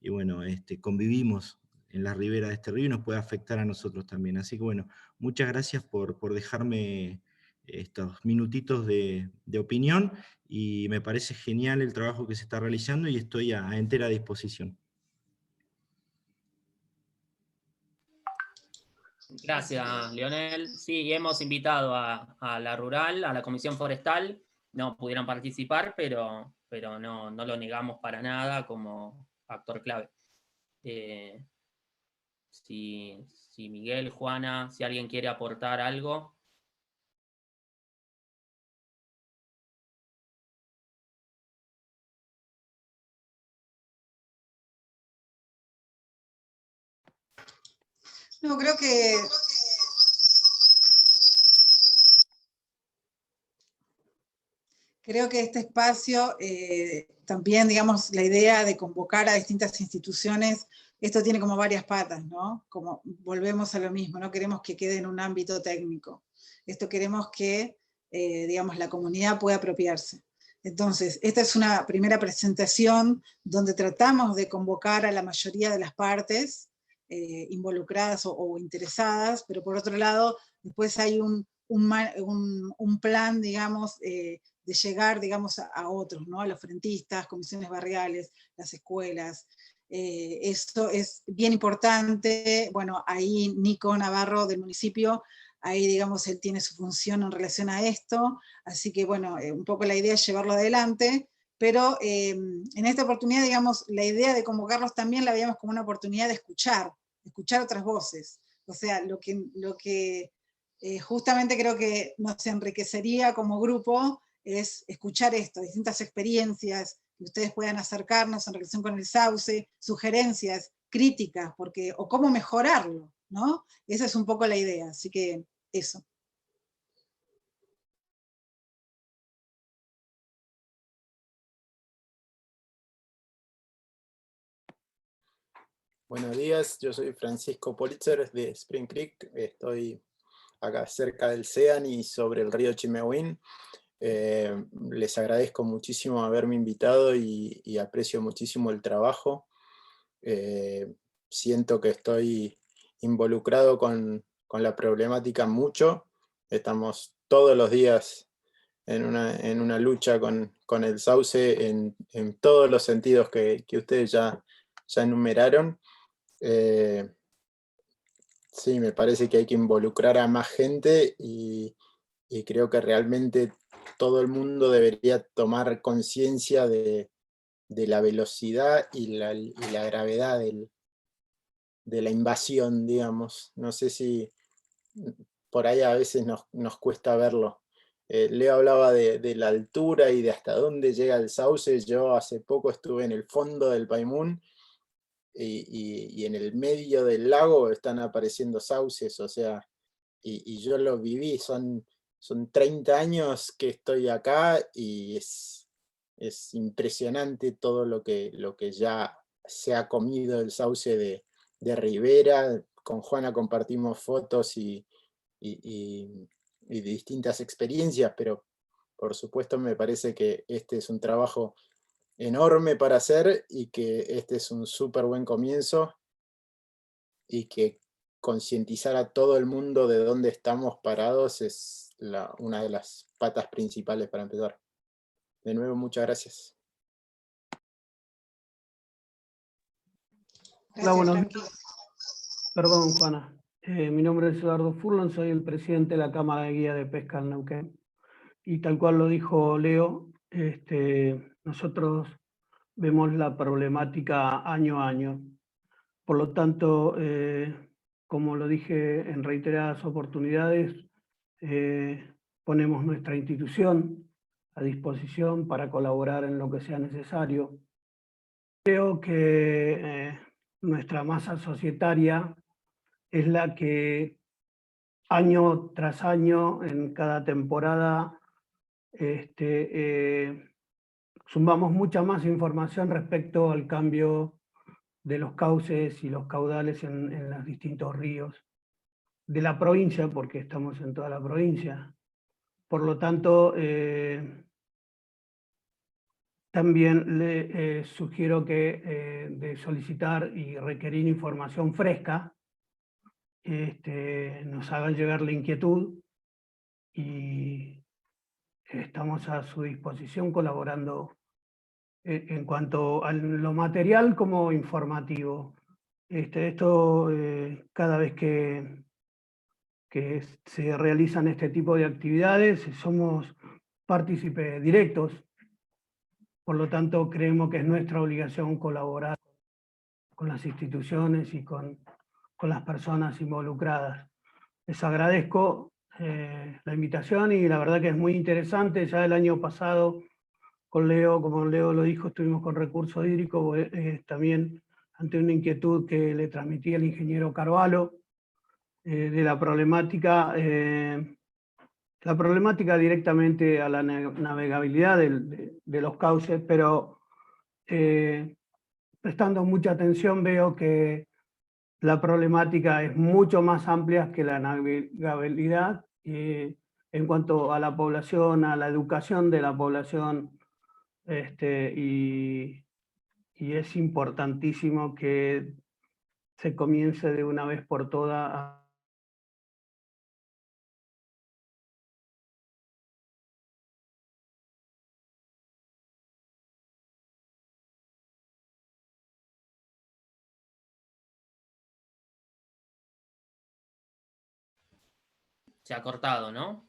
F: bueno, convivimos en la ribera de este río, y nos puede afectar a nosotros también. Así que bueno, muchas gracias por dejarme estos minutitos de opinión, y me parece genial el trabajo que se está realizando, y estoy a entera disposición.
A: Gracias, Leonel. Sí, hemos invitado a la rural, a la Comisión Forestal. No pudieron participar, pero no lo negamos para nada como actor clave. Si Miguel, Juana, si alguien quiere aportar algo.
E: No, creo que este espacio, también, digamos, la idea de convocar a distintas instituciones, esto tiene como varias patas, ¿no? Como volvemos a lo mismo, no queremos que quede en un ámbito técnico. Esto queremos que digamos, la comunidad pueda apropiarse. Entonces, esta es una primera presentación donde tratamos de convocar a la mayoría de las partes involucradas o interesadas, pero por otro lado, después hay un plan, digamos, de llegar, digamos, a otros, ¿no? A los frentistas, comisiones barriales, las escuelas. Esto es bien importante. Bueno, ahí Nico Navarro del municipio, ahí, digamos, él tiene su función en relación a esto, así que, bueno, un poco la idea es llevarlo adelante, pero en esta oportunidad, digamos, la idea de convocarlos también la veíamos como una oportunidad de escuchar otras voces. O sea, lo que justamente creo que nos enriquecería como grupo es escuchar esto, distintas experiencias, que ustedes puedan acercarnos en relación con el sauce, sugerencias, críticas, o cómo mejorarlo, ¿no? Esa es un poco la idea, así que eso.
G: Buenos días, yo soy Francisco Politzer de Spring Creek, estoy acá cerca del Sean y sobre el río Chimehuín. Les agradezco muchísimo haberme invitado y aprecio muchísimo el trabajo. Siento que estoy involucrado con la problemática mucho. Estamos todos los días en una lucha con el sauce en todos los sentidos que ustedes ya enumeraron. Sí, me parece que hay que involucrar a más gente y creo que realmente todo el mundo debería tomar conciencia de la velocidad y la gravedad de la invasión, digamos. No sé si por ahí a veces nos cuesta verlo. Leo hablaba de la altura y de hasta dónde llega el sauce. Yo hace poco estuve en el fondo del Paimún y en el medio del lago están apareciendo sauces, o sea, y yo lo viví, son 30 años que estoy acá y es impresionante todo lo que ya se ha comido el sauce de Rivera. Con Juana compartimos fotos y distintas experiencias, pero por supuesto me parece que este es un trabajo enorme para hacer y que este es un súper buen comienzo y que concientizar a todo el mundo de dónde estamos parados es una de las patas principales para empezar. De nuevo, muchas gracias.
E: Gracias,
H: Hola,
E: Frankie.
H: Perdón, Juana. Mi nombre es Eduardo Furlon, soy el presidente de la Cámara de Guía de Pesca en Neuquén. Y tal cual lo dijo Leo, nosotros vemos la problemática año a año. Por lo tanto, como lo dije en reiteradas oportunidades, ponemos nuestra institución a disposición para colaborar en lo que sea necesario. Creo que nuestra masa societaria es la que año tras año, en cada temporada, sumamos mucha más información respecto al cambio de los cauces y los caudales en los distintos ríos de la provincia, porque estamos en toda la provincia. Por lo tanto, también le sugiero que de solicitar y requerir información fresca, nos hagan llegar la inquietud y estamos a su disposición colaborando en cuanto a lo material como informativo. Esto cada vez que se realizan este tipo de actividades somos partícipes directos, por lo tanto creemos que es nuestra obligación colaborar con las instituciones y con las personas involucradas. Les agradezco la invitación y la verdad que es muy interesante. Ya el año pasado con Leo, como Leo lo dijo, estuvimos con Recursos Hídricos, también ante una inquietud que le transmitía el ingeniero Carvalho, de la problemática directamente a la navegabilidad de los cauces, pero prestando mucha atención veo que la problemática es mucho más amplia que la navegabilidad. en cuanto a la población, a la educación de la población, y es importantísimo que se comience de una vez por todas a
A: Se ha cortado, ¿no?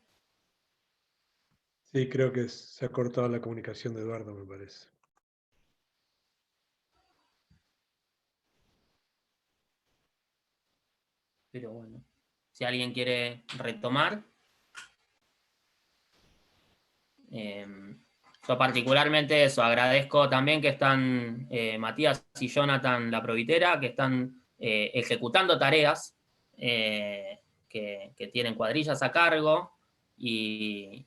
D: Sí, creo que se ha cortado la comunicación de Eduardo, me parece.
A: Pero bueno, si alguien quiere retomar. Yo particularmente eso, agradezco también que están Matías y Jonathan La Provitera, que están ejecutando tareas, que tienen cuadrillas a cargo y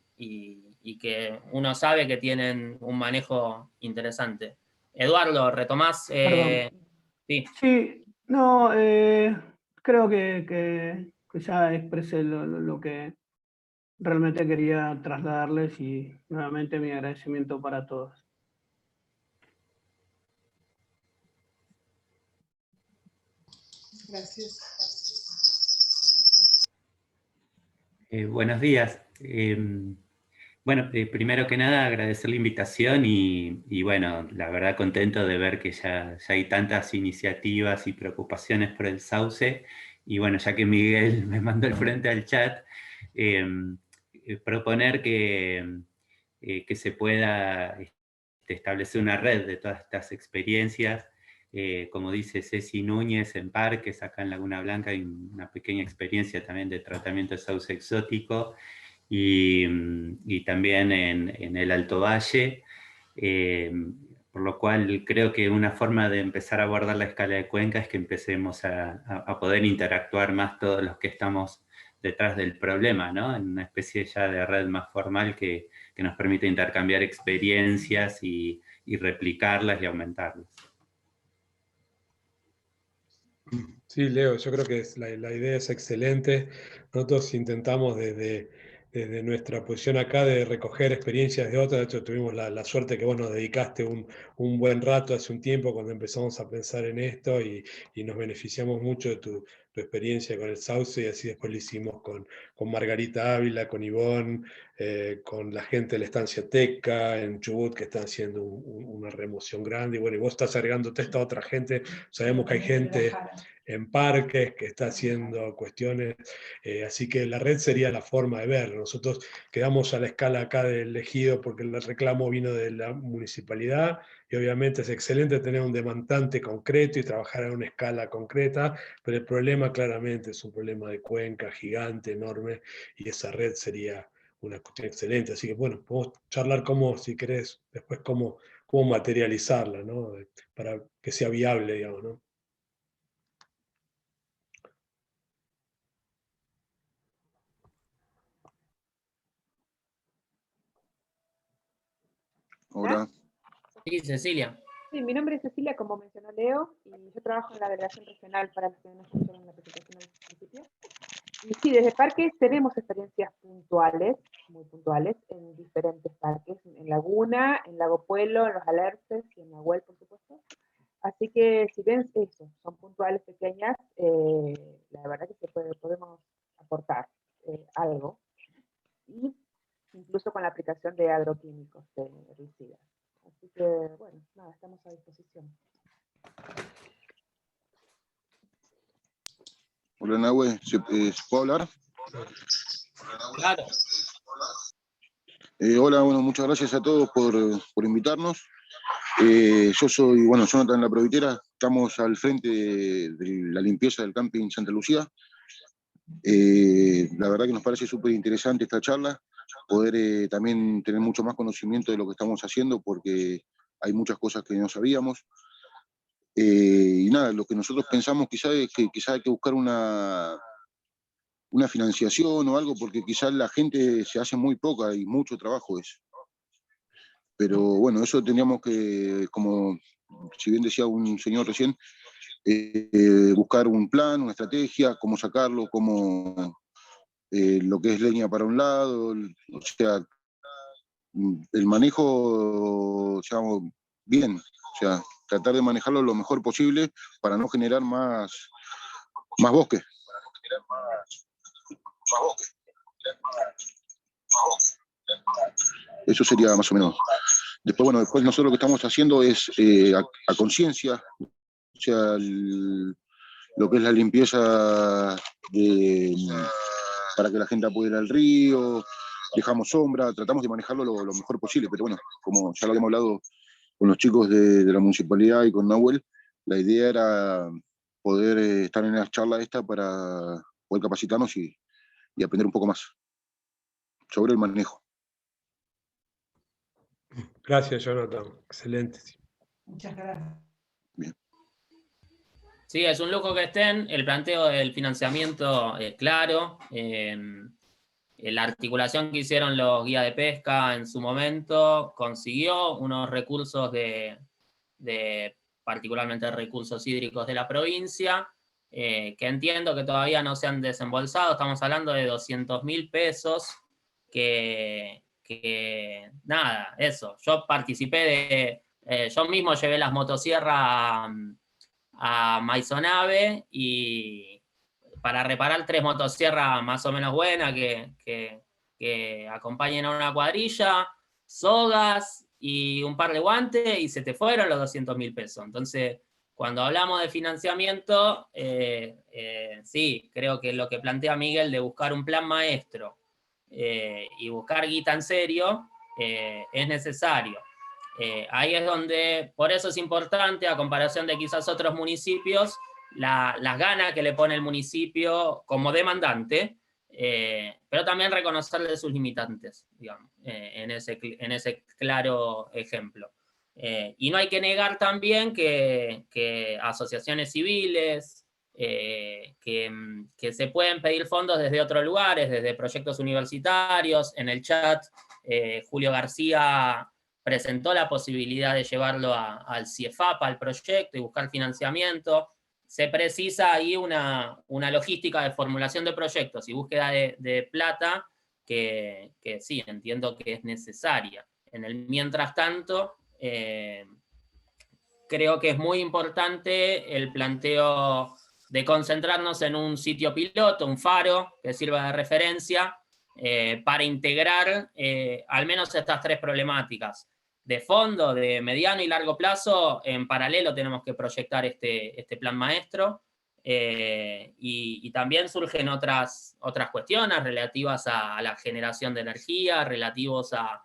A: que uno sabe que tienen un manejo interesante. Eduardo, retomás.
H: Perdón.
A: Sí.
H: Sí, no, creo que ya expresé lo que realmente quería trasladarles y nuevamente mi agradecimiento para todos.
E: Gracias.
I: Buenos días. Bueno, primero que nada agradecer la invitación y bueno, la verdad contento de ver que ya hay tantas iniciativas y preocupaciones por el sauce. Y bueno, ya que Miguel me mandó el frente al chat, proponer que se pueda establecer una red de todas estas experiencias. Como dice Ceci Núñez, en Parques, acá en Laguna Blanca, hay una pequeña experiencia también de tratamiento de sauce exótico, y también en el Alto Valle, por lo cual creo que una forma de empezar a abordar la escala de Cuenca es que empecemos a poder interactuar más todos los que estamos detrás del problema, ¿no? En una especie ya de red más formal que nos permite intercambiar experiencias y replicarlas y aumentarlas.
D: Sí, Leo, yo creo que la idea es excelente. Nosotros intentamos desde nuestra posición acá de recoger experiencias de otras. De hecho, tuvimos la suerte que vos nos dedicaste un buen rato hace un tiempo cuando empezamos a pensar en esto y nos beneficiamos mucho de tu experiencia con el sauce, y así después lo hicimos con Margarita Ávila, con Ivonne, con la gente de la Estancia Teca en Chubut, que están haciendo una remoción grande. Y bueno, y vos estás agregándote a esta otra gente. Sabemos que hay gente en Parques que está haciendo cuestiones, así que la red sería la forma de verlo. Nosotros quedamos a la escala acá del ejido porque el reclamo vino de la municipalidad, y obviamente es excelente tener un demandante concreto y trabajar en una escala concreta, pero el problema claramente es un problema de Cuenca gigante, enorme, y esa red sería una cuestión excelente. Así que bueno, podemos charlar cómo, si querés, después cómo materializarla, ¿no? Para que sea viable, digamos, ¿no?
J: Hola.
A: Sí, Cecilia.
J: Sí, mi nombre es Cecilia, como mencionó Leo, y yo trabajo en la Delegación Regional para los que no escucharon en la presentación al principio. Y sí, desde Parques tenemos experiencias puntuales, muy puntuales, en diferentes parques, en Laguna, en Lago Puelo, en Los Alerces y en Nahuel, por supuesto. Así que si ven eso, son puntuales pequeñas, la verdad que podemos aportar algo, y incluso con la aplicación de agroquímicos de herbicidas. Así que, bueno, nada, estamos a disposición.
K: Hola, Nahue, ¿se puede hablar?
A: Claro.
K: Hola, bueno, muchas gracias a todos por invitarnos. Yo soy, bueno, Jonathan La Provitera, estamos al frente de la limpieza del camping Santa Lucía. La verdad que nos parece súper interesante esta charla, poder también tener mucho más conocimiento de lo que estamos haciendo, porque hay muchas cosas que no sabíamos. Y nada, lo que nosotros pensamos quizás es que quizás hay que buscar una financiación o algo, porque quizás la gente se hace muy poca y mucho trabajo es. Pero bueno, eso tendríamos que, como si bien decía un señor recién, buscar un plan, una estrategia, cómo sacarlo, cómo lo que es leña para un lado, o sea, el manejo, digamos, bien, o sea, tratar de manejarlo lo mejor posible para no generar más bosque. Eso sería más o menos. Después, bueno, después nosotros lo que estamos haciendo es a conciencia, o sea, lo que es la limpieza para que la gente pueda ir al río, dejamos sombra, tratamos de manejarlo lo mejor posible, pero bueno, como ya lo habíamos hablado con los chicos de la municipalidad y con Nahuel, la idea era poder estar en la charla esta para poder capacitarnos y aprender un poco más sobre el manejo.
D: Gracias, Jonathan. Excelente.
E: Muchas gracias.
K: Bien.
A: Sí, es un lujo que estén. El planteo del financiamiento es claro. La articulación que hicieron los guías de pesca en su momento consiguió unos recursos particularmente recursos hídricos de la provincia, que entiendo que todavía no se han desembolsado. Estamos hablando de 200.000 pesos que nada, eso. Yo participé yo mismo llevé las motosierras a Maisonave y para reparar 3 motosierras más o menos buenas que acompañen a una cuadrilla, sogas y un par de guantes y se te fueron los 200.000 pesos. Entonces, cuando hablamos de financiamiento, sí, creo que lo que plantea Miguel de buscar un plan maestro y buscar guita en serio es necesario. Ahí es donde, por eso es importante, a comparación de quizás otros municipios, las ganas que le pone el municipio como demandante, pero también reconocerle sus limitantes, digamos, en ese claro ejemplo. Y no hay que negar también que asociaciones civiles, que se pueden pedir fondos desde otros lugares, desde proyectos universitarios. En el chat, Julio García presentó la posibilidad de llevarlo al CIEFAP, al proyecto, y buscar financiamiento. Se precisa ahí una logística de formulación de proyectos y búsqueda de plata que sí, entiendo que es necesaria. En el mientras tanto, creo que es muy importante el planteo de concentrarnos en un sitio piloto, un faro, que sirva de referencia, para integrar al menos estas 3 problemáticas. De fondo, de mediano y largo plazo, en paralelo tenemos que proyectar este plan maestro, y también surgen otras cuestiones relativas a la generación de energía, relativos a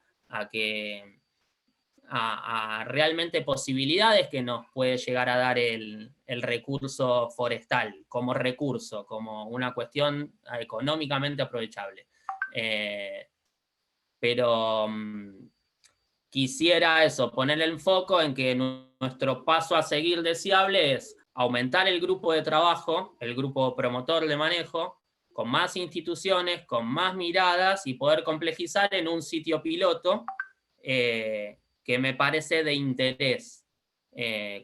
A: realmente posibilidades que nos puede llegar a dar el recurso forestal, como recurso, como una cuestión económicamente aprovechable. Pero quisiera eso, poner el foco en que nuestro paso a seguir deseable es aumentar el grupo de trabajo, el grupo promotor de manejo, con más instituciones, con más miradas y poder complejizar en un sitio piloto que me parece de interés,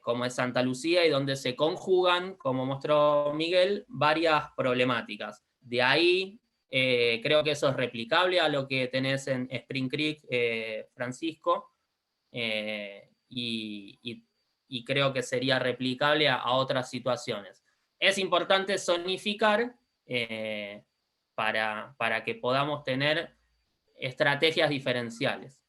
A: como es Santa Lucía, y donde se conjugan, como mostró Miguel, varias problemáticas. De ahí, creo que eso es replicable a lo que tenés en Spring Creek, Francisco, y creo que sería replicable a otras situaciones. Es importante zonificar para que podamos tener estrategias diferenciales.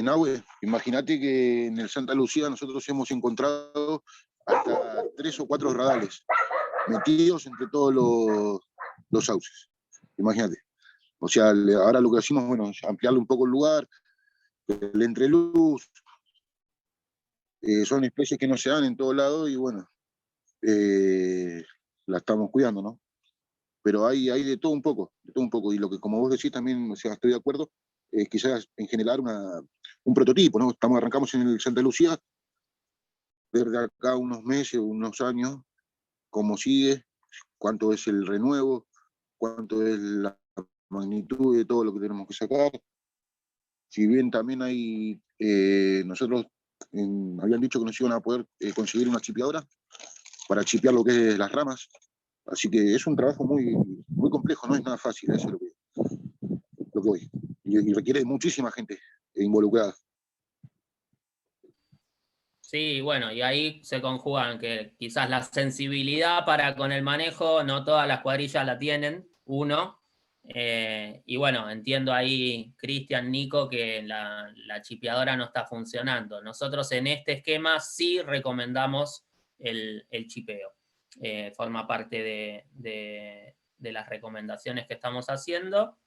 K: Nahue, imagínate que en el Santa Lucía nosotros hemos encontrado hasta 3 o 4 radales metidos entre todos los sauces. Imagínate. O sea, ahora lo que hacemos, bueno, es ampliarle un poco el lugar, el entreluz. Son especies que no se dan en todo lado y bueno, la estamos cuidando, ¿no? Pero hay de todo un poco, y lo que como vos decís también, o sea, estoy de acuerdo, quizás en generar un prototipo, ¿no? Arrancamos en el Santa Lucía, ver de acá unos meses, unos años, cómo sigue, cuánto es el renuevo, cuánto es la magnitud de todo lo que tenemos que sacar. Si bien también hay, nosotros habían dicho que nos iban a poder conseguir una chipeadora, para chipear lo que es las ramas. Así que es un trabajo muy, muy complejo, no es nada fácil, eso es lo que voy. Y requiere muchísima gente involucrada.
A: Sí, bueno, y ahí se conjugan que quizás la sensibilidad para con el manejo, no todas las cuadrillas la tienen, uno. Y bueno, entiendo ahí, Cristian, Nico, que la chipeadora no está funcionando. Nosotros en este esquema sí recomendamos el chipeo. Forma parte de las recomendaciones que estamos haciendo.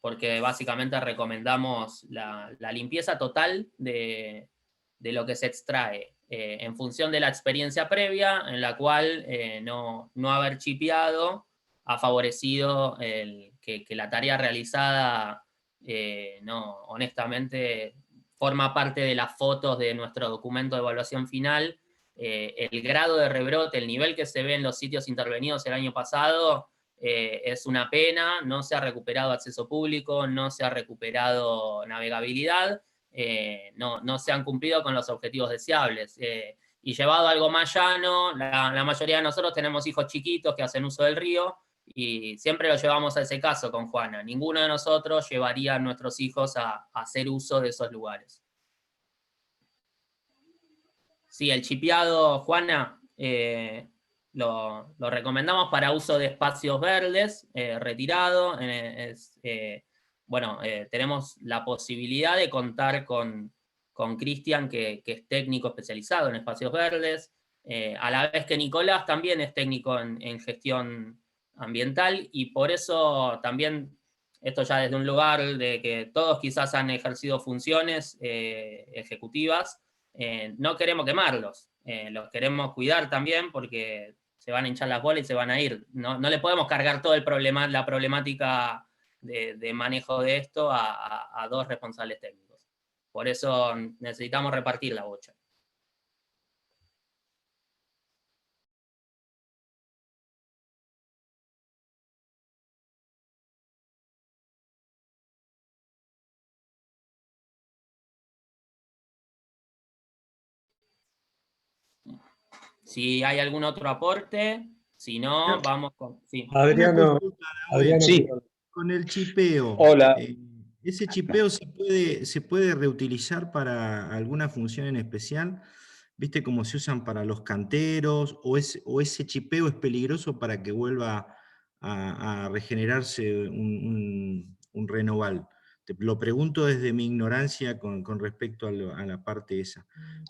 A: Porque básicamente recomendamos la limpieza total de lo que se extrae, en función de la experiencia previa, en la cual no haber chipeado ha favorecido que la tarea realizada, honestamente, forma parte de las fotos de nuestro documento de evaluación final. El grado de rebrote, el nivel que se ve en los sitios intervenidos el año pasado, es una pena, no se ha recuperado acceso público, no se ha recuperado navegabilidad, no se han cumplido con los objetivos deseables. Y llevado a algo más llano, la mayoría de nosotros tenemos hijos chiquitos que hacen uso del río, y siempre lo llevamos a ese caso con Juana. Ninguno de nosotros llevaría a nuestros hijos a hacer uso de esos lugares. Sí, el chipeado, Juana, lo recomendamos para uso de espacios verdes, retirado. Tenemos la posibilidad de contar con Cristian, que es técnico especializado en espacios verdes, a la vez que Nicolás también es técnico en gestión ambiental, y por eso también, esto ya desde un lugar de que todos quizás han ejercido funciones ejecutivas, no queremos quemarlos, los queremos cuidar también porque se van a hinchar las bolas y se van a ir. No le podemos cargar todo la problemática de manejo de esto a dos responsables técnicos. Por eso necesitamos repartir la bocha. Si hay algún otro aporte, si no, vamos con... Sí.
D: Adriano,
F: sí, con el chipeo.
L: Hola.
F: ¿Ese chipeo se puede reutilizar para alguna función en especial? ¿Viste cómo se usan para los canteros? ¿O ese chipeo es peligroso para que vuelva a regenerarse un renoval? Te lo pregunto desde mi ignorancia con respecto a la parte esa.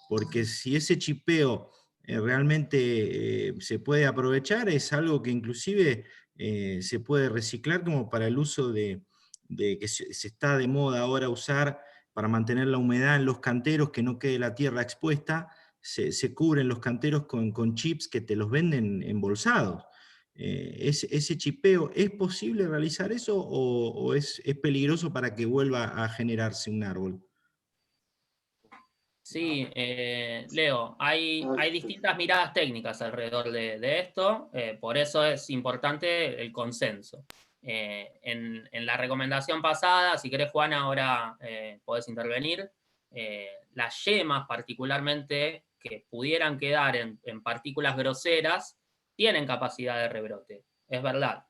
F: Porque si ese chipeo realmente se puede aprovechar, es algo que inclusive se puede reciclar como para el uso de que se está de moda ahora usar para mantener la humedad en los canteros, que no quede la tierra expuesta. Se cubren los canteros con chips que te los venden embolsados. ¿Ese chipeo, es posible realizar eso o es peligroso para que vuelva a generarse un árbol?
A: Sí, Leo, hay distintas miradas técnicas alrededor de esto, por eso es importante el consenso. En la recomendación pasada, si querés, Juana, ahora podés intervenir, las yemas particularmente que pudieran quedar en partículas groseras tienen capacidad de rebrote, es verdad.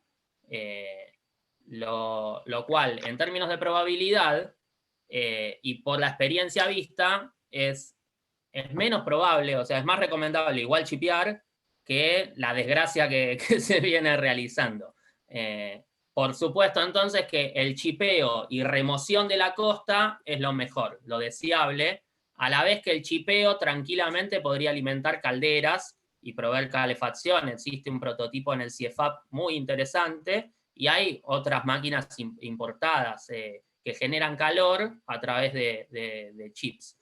A: Lo cual, en términos de probabilidad, y por la experiencia vista, es menos probable, o sea, es más recomendable igual chipear que la desgracia que se viene realizando. Por supuesto, entonces, que el chipeo y remoción de la costa es lo mejor, lo deseable, a la vez que el chipeo tranquilamente podría alimentar calderas y proveer calefacción. Existe un prototipo en el CIEFAP muy interesante, y hay otras máquinas importadas que generan calor a través de chips.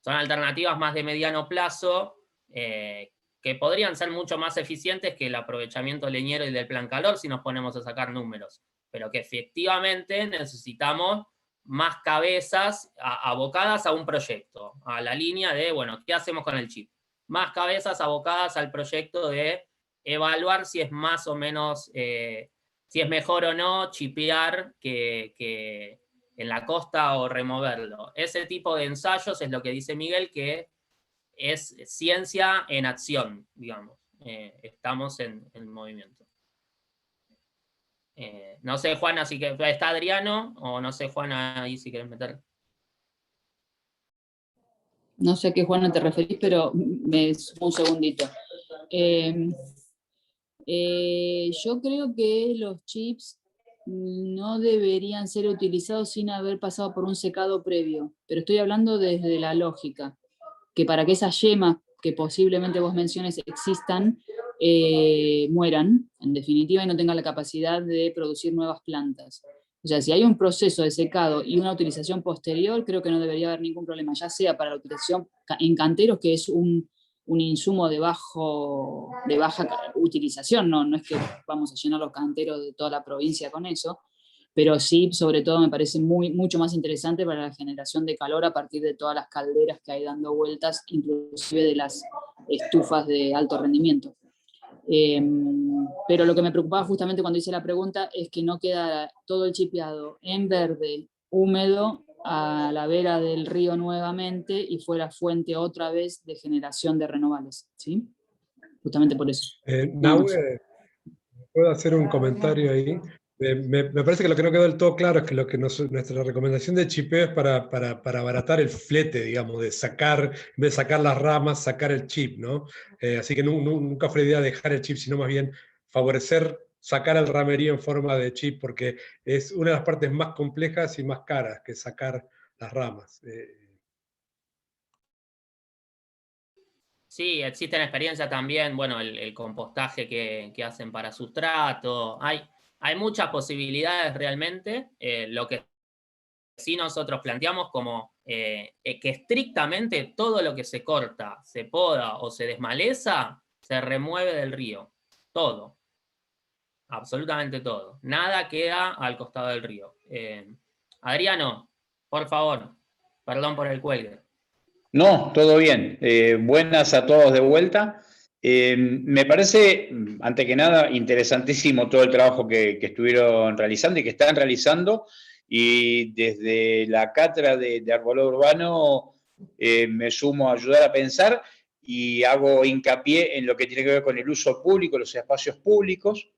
A: Son alternativas más de mediano plazo, que podrían ser mucho más eficientes que el aprovechamiento leñero y del plan calor si nos ponemos a sacar números, pero que efectivamente necesitamos más cabezas abocadas a un proyecto, a la línea de, bueno, ¿qué hacemos con el chip? Más cabezas abocadas al proyecto de evaluar si es más o menos, si es mejor o no chipear que en la costa o removerlo. Ese tipo de ensayos es lo que dice Miguel, que es ciencia en acción, digamos. Estamos en movimiento. No sé, Juana, si que está Adriano, o no sé, Juana, ahí si querés meter.
L: No sé a qué, Juana, te referís, pero un segundito. Yo creo que los chips no deberían ser utilizados sin haber pasado por un secado previo, pero estoy hablando desde la lógica, que para que esas yemas que posiblemente vos menciones existan, mueran, en definitiva, y no tengan la capacidad de producir nuevas plantas. O sea, si hay un proceso de secado y una utilización posterior, creo que no debería haber ningún problema, ya sea para la utilización en canteros, que es un insumo de baja utilización, no es que vamos a llenar los canteros de toda la provincia con eso, pero sí, sobre todo, me parece mucho más interesante para la generación de calor a partir de todas las calderas que hay dando vueltas, inclusive de las estufas de alto rendimiento. Pero lo que me preocupaba justamente cuando hice la pregunta es que no queda todo el chipeado en verde, húmedo, a la vera del río nuevamente y fuera fuente otra vez de generación de renovables, ¿sí? Justamente por eso.
D: Nahue, ¿puedo hacer un comentario ahí? Me parece que lo que no quedó del todo claro es que nuestra recomendación de chipeo es para abaratar el flete, digamos, de sacar, en vez de sacar las ramas, sacar el chip, ¿no? Así que nunca fue la idea de dejar el chip, sino más bien favorecer sacar el ramerío en forma de chip, porque es una de las partes más complejas y más caras que sacar las ramas.
A: Sí, existen experiencias también, bueno, el compostaje que hacen para sustrato. Hay muchas posibilidades realmente. Lo que sí nosotros planteamos como que estrictamente todo lo que se corta, se poda o se desmaleza, se remueve del río. Todo. Absolutamente todo. Nada queda al costado del río. Adriano, por favor, perdón por el cuelgue.
M: No, todo bien. Buenas a todos de vuelta. Me parece, antes que nada, interesantísimo todo el trabajo que estuvieron realizando y que están realizando. Y desde la cátedra de arbolado urbano me sumo a ayudar a pensar y hago hincapié en lo que tiene que ver con el uso público, los espacios públicos,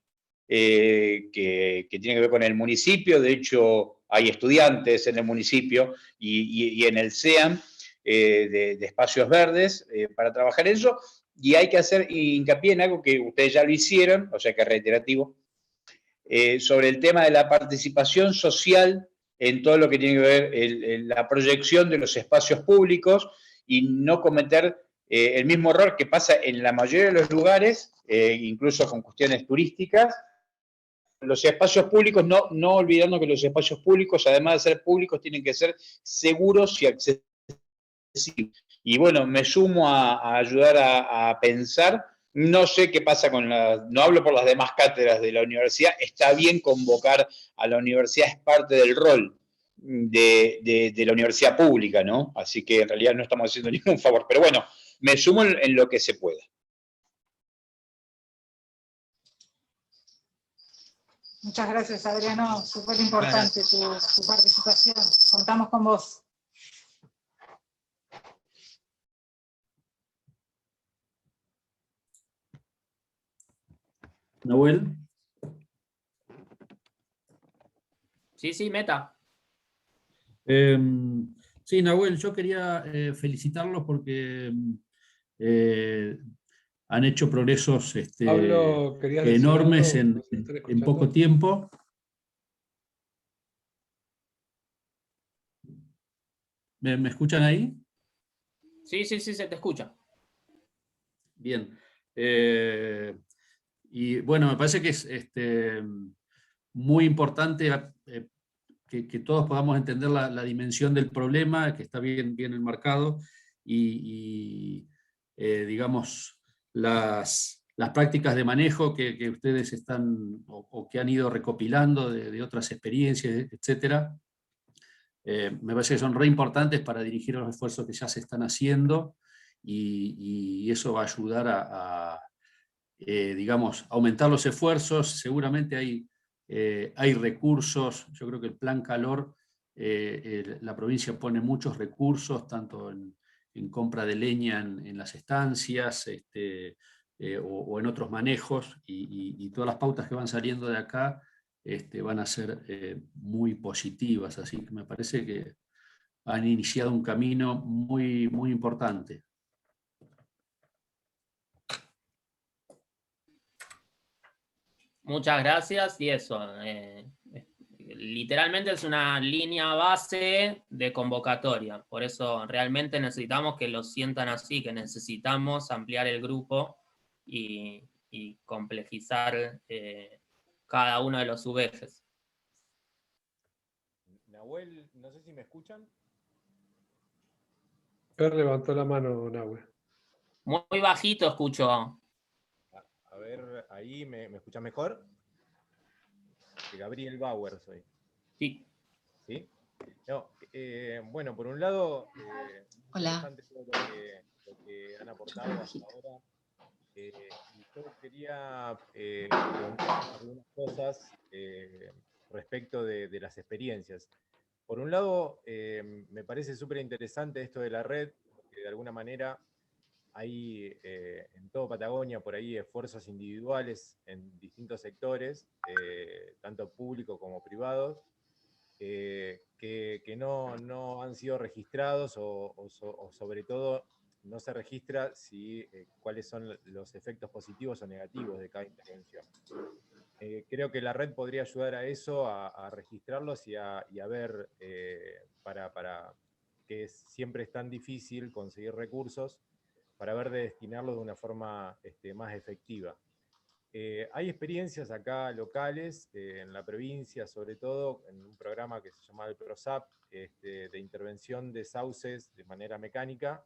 M: que tiene que ver con el municipio. De hecho, hay estudiantes en el municipio y en el SEAM de espacios verdes para trabajar en eso, y hay que hacer hincapié en algo que ustedes ya lo hicieron, o sea que es reiterativo, sobre el tema de la participación social en todo lo que tiene que ver en la proyección de los espacios públicos y no cometer el mismo error que pasa en la mayoría de los lugares, incluso con cuestiones turísticas. Los espacios públicos, no olvidando que los espacios públicos, además de ser públicos, tienen que ser seguros y accesibles. Y bueno, me sumo a ayudar a pensar. No sé qué pasa con no hablo por las demás cátedras de la universidad, está bien convocar a la universidad, es parte del rol de la universidad pública, ¿no? Así que en realidad no estamos haciendo ningún favor, pero bueno, me sumo en lo que se pueda.
E: Muchas gracias, Adriano. Súper importante tu participación. Contamos con vos.
N: Nahuel.
A: Sí, Meta.
N: Sí, Nahuel, yo quería felicitarlos porque han hecho progresos
D: Pablo, ¿querías decir
N: enormes
D: algo?
N: en poco tiempo. ¿Me escuchan ahí?
A: Sí, se te escucha.
N: Bien. Y bueno, me parece que es muy importante que todos podamos entender la dimensión del problema, que está bien enmarcado, y digamos, las prácticas de manejo que ustedes están o que han ido recopilando de otras experiencias, etcétera, me parece que son re importantes para dirigir los esfuerzos que ya se están haciendo, y eso va a ayudar digamos, aumentar los esfuerzos. Seguramente hay recursos. Yo creo que el plan calor, la provincia pone muchos recursos, tanto en compra de leña en las estancias, o en otros manejos, y todas las pautas que van saliendo de acá van a ser muy positivas, así que me parece que han iniciado un camino muy, muy importante.
A: Muchas gracias, y eso, literalmente es una línea base de convocatoria, por eso realmente necesitamos que lo sientan así, que necesitamos ampliar el grupo y complejizar cada uno de los subejes.
O: Nahuel, no sé si me escuchan.
D: Per levantó la mano, Nahue.
A: Muy bajito escucho.
O: A ver, ahí me escuchas mejor. Gabriel Bauer soy.
A: Sí.
O: ¿Sí? No, bueno, por un lado,
P: Hola.
O: interesante todo lo que han aportado hasta ahora. Y yo quería preguntar algunas cosas respecto de las experiencias. Por un lado, me parece súper interesante esto de la red, porque de alguna manera hay en todo Patagonia por ahí esfuerzos individuales en distintos sectores, tanto públicos como privados, que no han sido registrados o sobre todo no se registra cuáles son los efectos positivos o negativos de cada intervención. Creo que la red podría ayudar a eso, a registrarlos y a ver, para que siempre es tan difícil conseguir recursos, para ver de destinarlos de una forma más efectiva. Hay experiencias acá locales, en la provincia sobre todo, en un programa que se llama el PROSAP, de intervención de sauces de manera mecánica,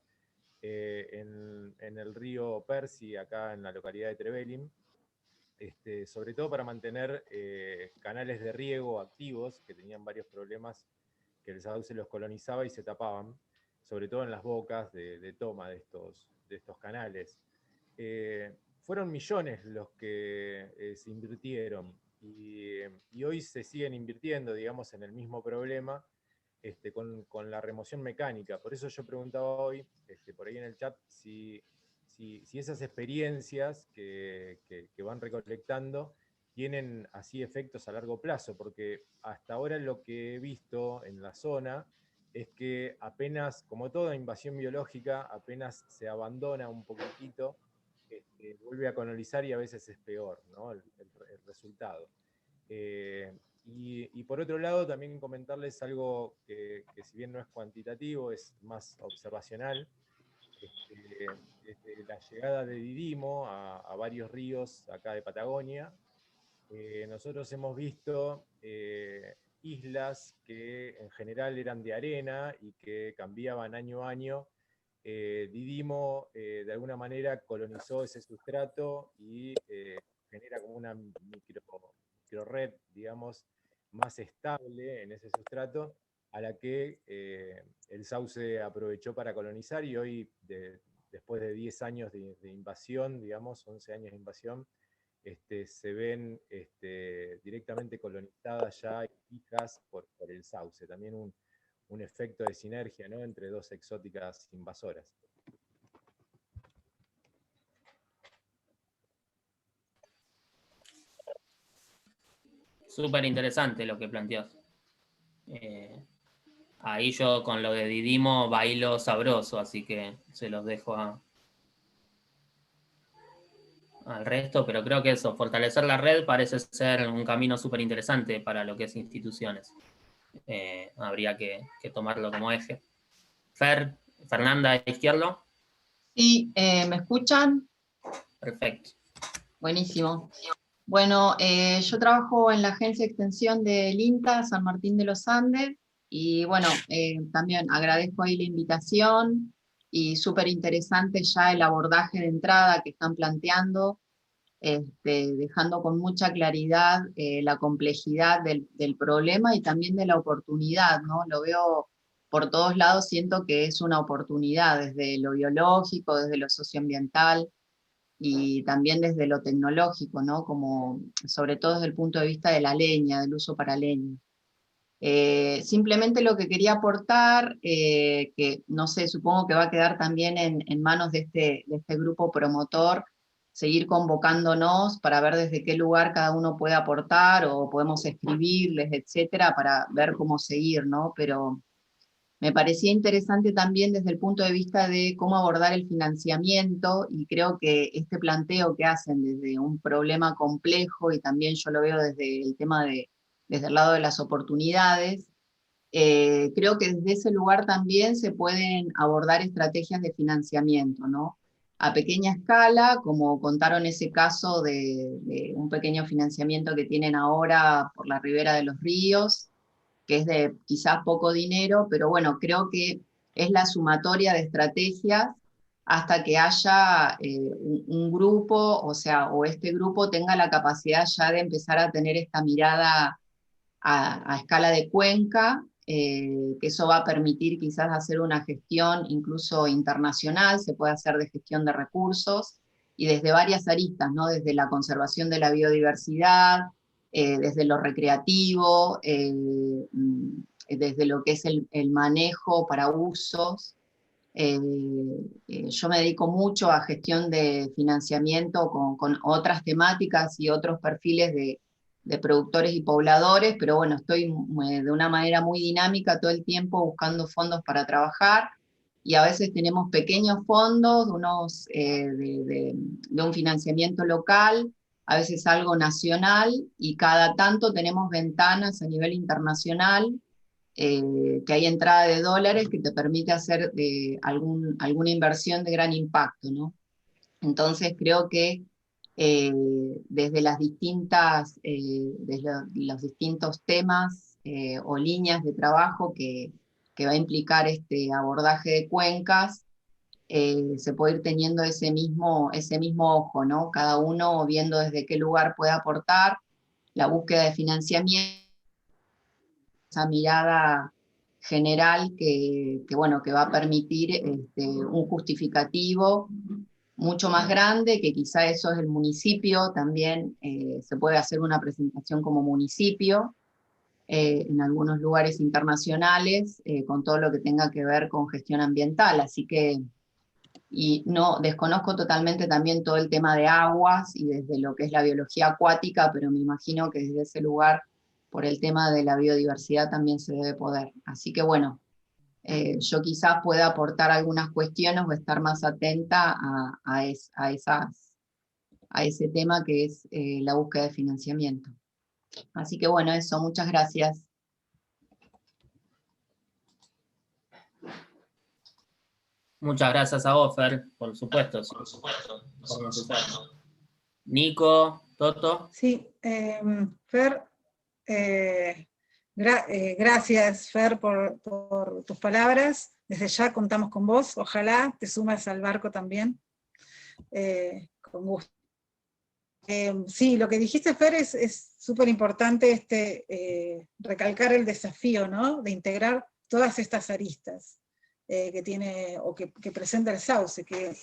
O: en el río Percy, acá en la localidad de Trevelin, sobre todo para mantener canales de riego activos, que tenían varios problemas, que el sauce los colonizaba y se tapaban, sobre todo en las bocas de toma de estos canales. Fueron millones los que se invirtieron, y hoy se siguen invirtiendo, digamos, en el mismo problema, con la remoción mecánica. Por eso yo preguntaba hoy, por ahí en el chat, si esas experiencias que van recolectando tienen así efectos a largo plazo, porque hasta ahora lo que he visto en la zona es que apenas, como toda invasión biológica, apenas se abandona un poquitito, vuelve a colonizar y a veces es peor, ¿no? el resultado. Y por otro lado, también comentarles algo que si bien no es cuantitativo, es más observacional. Desde la llegada de Didimo a varios ríos acá de Patagonia, nosotros hemos visto islas que en general eran de arena y que cambiaban año a año. Didimo de alguna manera colonizó ese sustrato y genera como una microred, digamos, más estable en ese sustrato, a la que el sauce aprovechó para colonizar, y hoy, después de 10 años de invasión, digamos, 11 años de invasión, se ven directamente colonizadas ya hijas por el sauce. También un efecto de sinergia, ¿no?, entre dos exóticas invasoras.
A: Súper interesante lo que planteás. Ahí yo con lo de Didimo bailo sabroso, así que se los dejo al resto, pero creo que eso, fortalecer la red parece ser un camino súper interesante para lo que es instituciones. Habría que tomarlo como eje. Fernanda Izquierdo.
P: Sí, ¿me escuchan?
A: Perfecto.
P: Buenísimo. Bueno, yo trabajo en la agencia de extensión del INTA San Martín de los Andes, y bueno, también agradezco ahí la invitación, y súper interesante ya el abordaje de entrada que están planteando, dejando con mucha claridad la complejidad del problema y también de la oportunidad, ¿no? Lo veo por todos lados, siento que es una oportunidad desde lo biológico, desde lo socioambiental y también desde lo tecnológico, ¿no? Como, sobre todo desde el punto de vista de la leña, del uso para leña. Simplemente lo que quería aportar, que no sé, supongo que va a quedar también en manos de este grupo promotor, seguir convocándonos para ver desde qué lugar cada uno puede aportar, o podemos escribirles, etcétera, para ver cómo seguir, ¿no? Pero me parecía interesante también desde el punto de vista de cómo abordar el financiamiento, y creo que este planteo que hacen desde un problema complejo, y también yo lo veo desde el tema desde el lado de las oportunidades, creo que desde ese lugar también se pueden abordar estrategias de financiamiento, ¿no? A pequeña escala, como contaron ese caso de un pequeño financiamiento que tienen ahora por la ribera de los ríos, que es de quizás poco dinero, pero bueno, creo que es la sumatoria de estrategias hasta que haya un grupo, o sea, o este grupo tenga la capacidad ya de empezar a tener esta mirada a escala de cuenca, que eso va a permitir quizás hacer una gestión incluso internacional, se puede hacer de gestión de recursos, y desde varias aristas, ¿no? Desde la conservación de la biodiversidad, desde lo recreativo, desde lo que es el manejo para usos. Yo me dedico mucho a gestión de financiamiento con otras temáticas y otros perfiles de productores y pobladores, pero bueno, estoy de una manera muy dinámica todo el tiempo buscando fondos para trabajar, y a veces tenemos pequeños fondos, unos de un financiamiento local, a veces algo nacional, y cada tanto tenemos ventanas a nivel internacional, que hay entrada de dólares que te permite hacer alguna inversión de gran impacto, ¿no? Entonces creo que desde desde los distintos temas o líneas de trabajo que va a implicar este abordaje de cuencas, se puede ir teniendo ese mismo ojo, ¿no? Cada uno viendo desde qué lugar puede aportar, la búsqueda de financiamiento, esa mirada general bueno, que va a permitir un justificativo mucho más grande, que quizá eso es el municipio también, se puede hacer una presentación como municipio, en algunos lugares internacionales, con todo lo que tenga que ver con gestión ambiental, así que, y no, desconozco totalmente también todo el tema de aguas y desde lo que es la biología acuática, pero me imagino que desde ese lugar, por el tema de la biodiversidad, también se debe poder. Así que bueno, yo quizás pueda aportar algunas cuestiones o estar más atenta a ese tema que es la búsqueda de financiamiento. Así que bueno, eso, muchas gracias.
A: Muchas gracias a vos, Fer, por supuesto. Por necesario. Nico, Toto.
E: Sí, Fer, gracias, Fer, por tus palabras. Desde ya contamos con vos. Ojalá te sumes al barco también. Con gusto. Sí, lo que dijiste, Fer, es súper importante recalcar el desafío, ¿no? De integrar todas estas aristas que tiene o que presenta el Sauce, que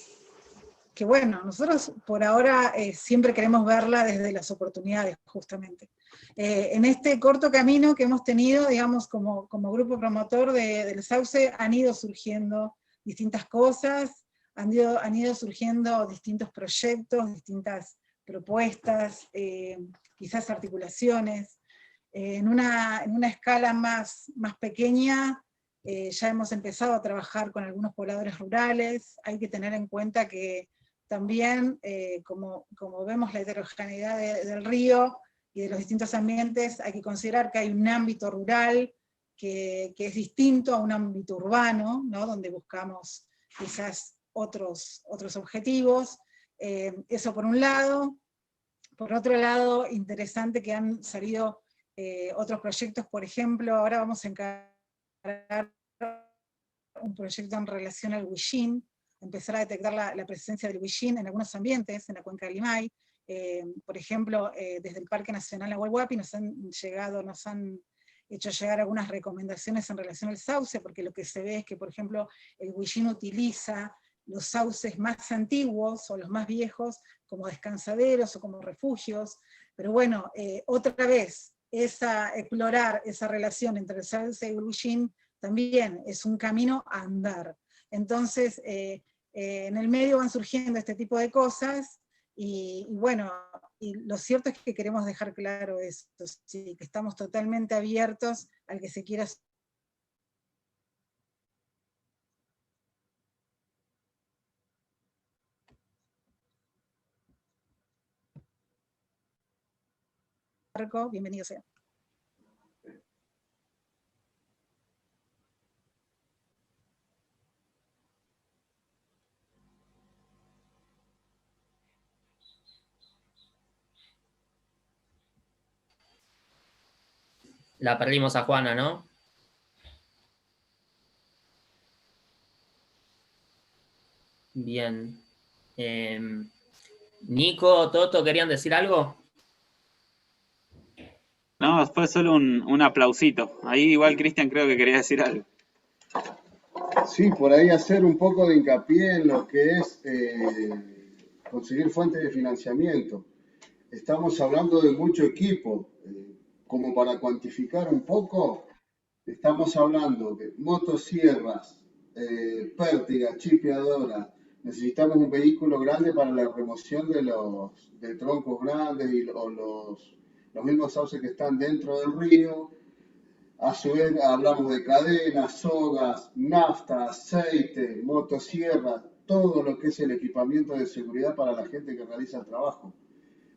E: bueno, nosotros por ahora siempre queremos verla desde las oportunidades, justamente. En este corto camino que hemos tenido, digamos, como grupo promotor del Sauce, han ido surgiendo distintas cosas, han ido surgiendo distintos proyectos, distintas propuestas, quizás articulaciones. En una escala más pequeña, ya hemos empezado a trabajar con algunos pobladores rurales. Hay que tener en cuenta que también, como vemos la heterogeneidad del río y de los distintos ambientes, hay que considerar que hay un ámbito rural que es distinto a un ámbito urbano, ¿no? Donde buscamos quizás otros objetivos. Eso por un lado. Por otro lado, interesante que han salido otros proyectos. Por ejemplo, ahora vamos a encargar un proyecto en relación al huillín, empezar a detectar la presencia del huillín en algunos ambientes, en la cuenca del Limay. Por ejemplo, desde el Parque Nacional Nahuel Huapi nos han hecho llegar algunas recomendaciones en relación al sauce, porque lo que se ve es que, por ejemplo, el huillín utiliza los sauces más antiguos o los más viejos como descansaderos o como refugios, pero bueno, otra vez, explorar esa relación entre el self y el wishing también es un camino a andar. Entonces, en el medio van surgiendo este tipo de cosas, y bueno, y lo cierto es que queremos dejar claro esto, ¿sí? Que estamos totalmente abiertos al que se quiera. Bienvenido sea.
A: La perdimos a Juana, ¿no? Bien. Nico, Toto, ¿querían decir algo?
B: No, fue solo un aplausito. Ahí igual Cristian creo que quería decir algo.
C: Sí, por ahí hacer un poco de hincapié en lo que es conseguir fuentes de financiamiento. Estamos hablando de mucho equipo. Como para cuantificar un poco, estamos hablando de motosierras, pértigas, chipeadoras. Necesitamos un vehículo grande para la remoción de troncos grandes o los mismos sauces que están dentro del río. A su vez hablamos de cadenas, sogas, nafta, aceite, motosierras, todo lo que es el equipamiento de seguridad para la gente que realiza el trabajo.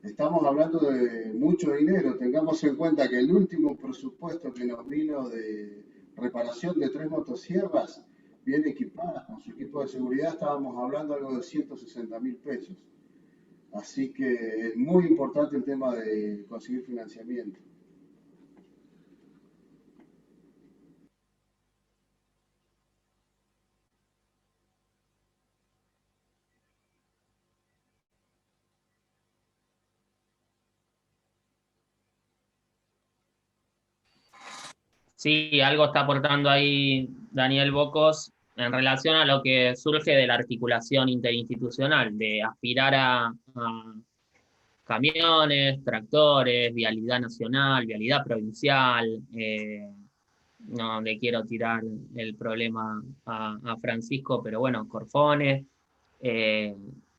C: Estamos hablando de mucho dinero. Tengamos en cuenta que el último presupuesto que nos vino de reparación de 3 motosierras, bien equipadas con su equipo de seguridad, estábamos hablando algo de 160.000 pesos. Así que es muy importante el tema de conseguir financiamiento.
A: Sí, algo está aportando ahí Daniel Bocos en relación a lo que surge de la articulación interinstitucional, de aspirar a camiones, tractores, vialidad nacional, vialidad provincial. No le quiero tirar el problema a Francisco, pero bueno, corfones,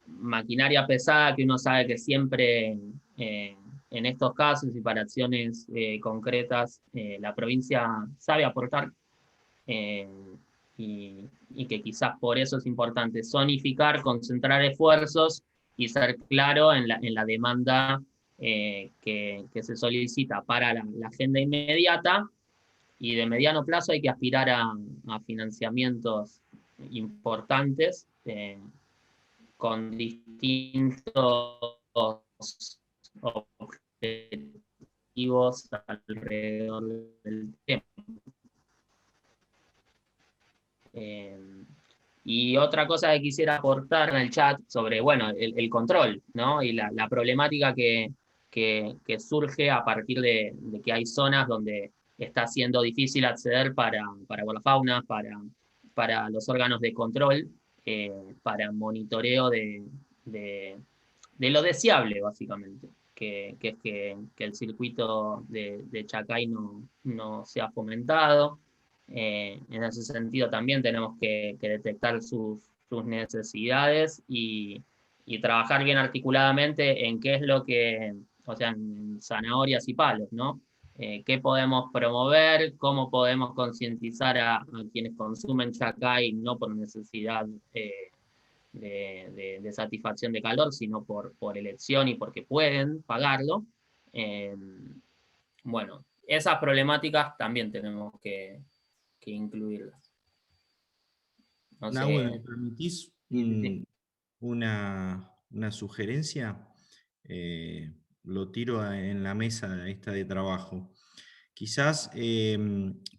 A: maquinaria pesada que uno sabe que siempre en estos casos y para acciones concretas la provincia sabe aportar, y que quizás por eso es importante zonificar, concentrar esfuerzos y ser claro en la demanda que se solicita para la agenda inmediata, y de mediano plazo hay que aspirar a financiamientos importantes con distintos objetivos alrededor del tema. Y otra cosa que quisiera aportar en el chat sobre, bueno, el control, ¿no? Y la problemática que surge a partir de que hay zonas donde está siendo difícil acceder para la fauna, para los órganos de control, para monitoreo de lo deseable, básicamente, que es que el circuito de Chacay no sea fomentado. En ese sentido también tenemos que detectar sus necesidades y trabajar bien articuladamente en qué es lo que, o sea, en zanahorias y palos, ¿no? ¿Qué podemos promover? ¿Cómo podemos concientizar a quienes consumen Chacay no por necesidad de satisfacción de calor, sino por elección y porque pueden pagarlo? Bueno, esas problemáticas también tenemos que incluirlas. No sé.
F: Nahue, ¿me permitís una sugerencia? Lo tiro en la mesa esta de trabajo. Quizás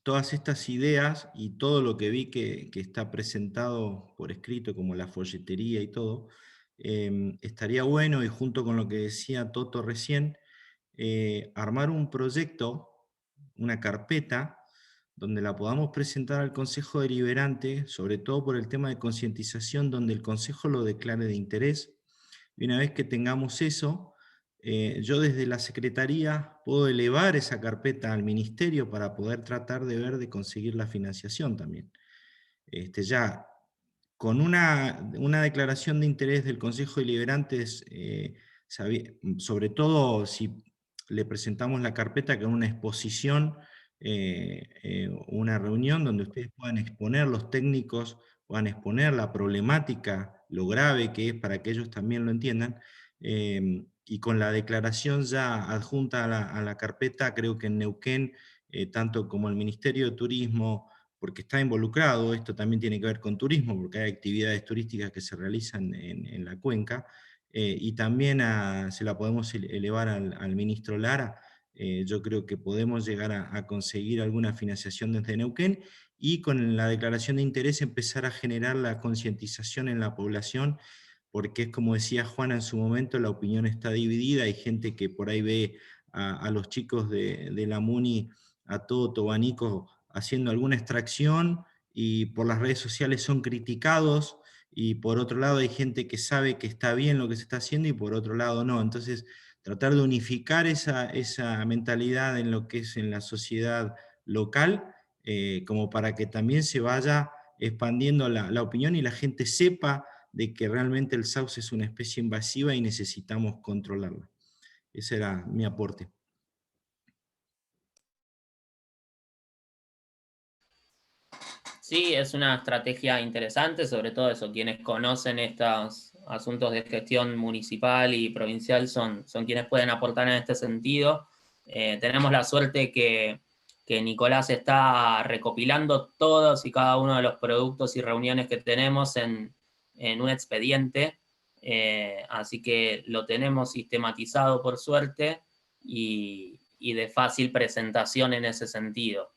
F: todas estas ideas y todo lo que vi que está presentado por escrito, como la folletería y todo, estaría bueno, y junto con lo que decía Toto recién, armar un proyecto, una carpeta, donde la podamos presentar al Consejo Deliberante, sobre todo por el tema de concientización, donde el Consejo lo declare de interés. Y una vez que tengamos eso, yo desde la Secretaría puedo elevar esa carpeta al Ministerio para poder tratar de ver de conseguir la financiación también. Ya con una declaración de interés del Consejo de Deliberantes, sobre todo si le presentamos la carpeta con una exposición, una reunión donde ustedes puedan exponer, los técnicos puedan exponer la problemática, lo grave que es para que ellos también lo entiendan, y con la declaración ya adjunta a la carpeta, creo que en Neuquén, tanto como el Ministerio de Turismo, porque está involucrado, esto también tiene que ver con turismo, porque hay actividades turísticas que se realizan en la cuenca, y también se la podemos elevar al ministro Lara. Yo creo que podemos llegar a conseguir alguna financiación desde Neuquén, y con la declaración de interés empezar a generar la concientización en la población, porque es como decía Juana en su momento, la opinión está dividida, hay gente que por ahí ve a los chicos de la MUNI a todo tobanico haciendo alguna extracción, y por las redes sociales son criticados, y por otro lado hay gente que sabe que está bien lo que se está haciendo y por otro lado no. Entonces tratar de unificar esa mentalidad en lo que es en la sociedad local, como para que también se vaya expandiendo la opinión y la gente sepa de que realmente el sauce es una especie invasiva y necesitamos controlarla. Ese era mi aporte.
A: Sí, es una estrategia interesante, sobre todo eso, quienes conocen estos asuntos de gestión municipal y provincial son quienes pueden aportar en este sentido. Tenemos la suerte que Nicolás está recopilando todos y cada uno de los productos y reuniones que tenemos en un expediente, así que lo tenemos sistematizado por suerte y de fácil presentación en ese sentido.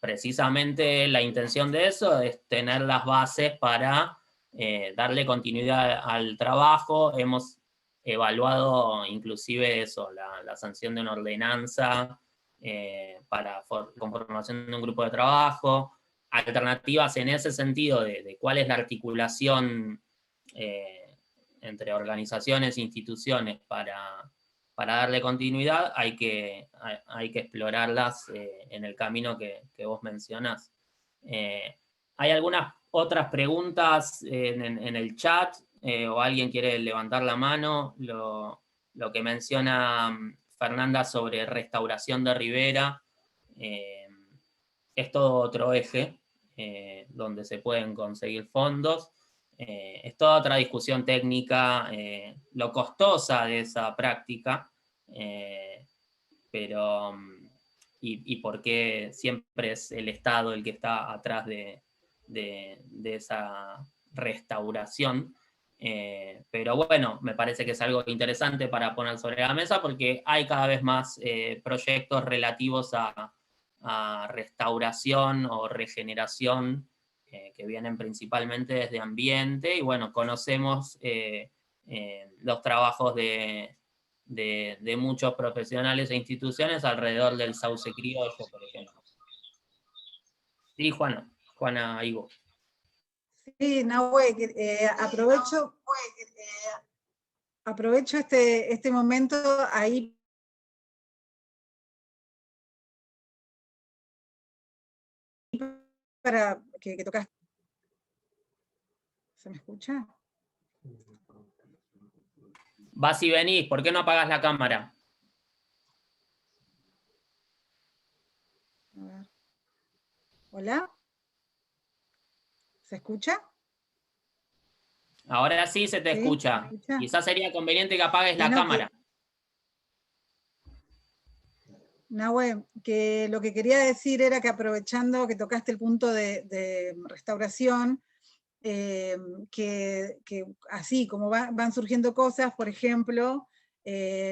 A: Precisamente la intención de eso es tener las bases para darle continuidad al trabajo. Hemos evaluado inclusive eso, la sanción de una ordenanza para conformación de un grupo de trabajo, alternativas en ese sentido de cuál es la articulación entre organizaciones e instituciones para darle continuidad, hay que explorarlas en el camino que vos mencionás. ¿Hay algunas otras preguntas en el chat? ¿O alguien quiere levantar la mano? Lo que menciona Fernanda sobre restauración de ribera, es todo otro eje donde se pueden conseguir fondos. Es toda otra discusión técnica, lo costosa de esa práctica, pero y por qué siempre es el Estado el que está atrás de esa restauración. Pero bueno, me parece que es algo interesante para poner sobre la mesa porque hay cada vez más proyectos relativos a restauración o regeneración que vienen principalmente desde ambiente, y bueno, conocemos los trabajos de muchos profesionales e instituciones alrededor del sauce criollo, por ejemplo. Sí, Juana Igo.
E: Sí, Nahue, aprovecho este momento ahí para que tocas. ¿Se me escucha?
A: Vas y venís, ¿por qué no apagas la cámara?
E: A ver. ¿Hola? ¿Se escucha?
A: Ahora sí se te escucha. Quizás sería conveniente que apagues la cámara.
E: Nahue, que lo que quería decir era que aprovechando que tocaste el punto de restauración, que así como van surgiendo cosas, por ejemplo,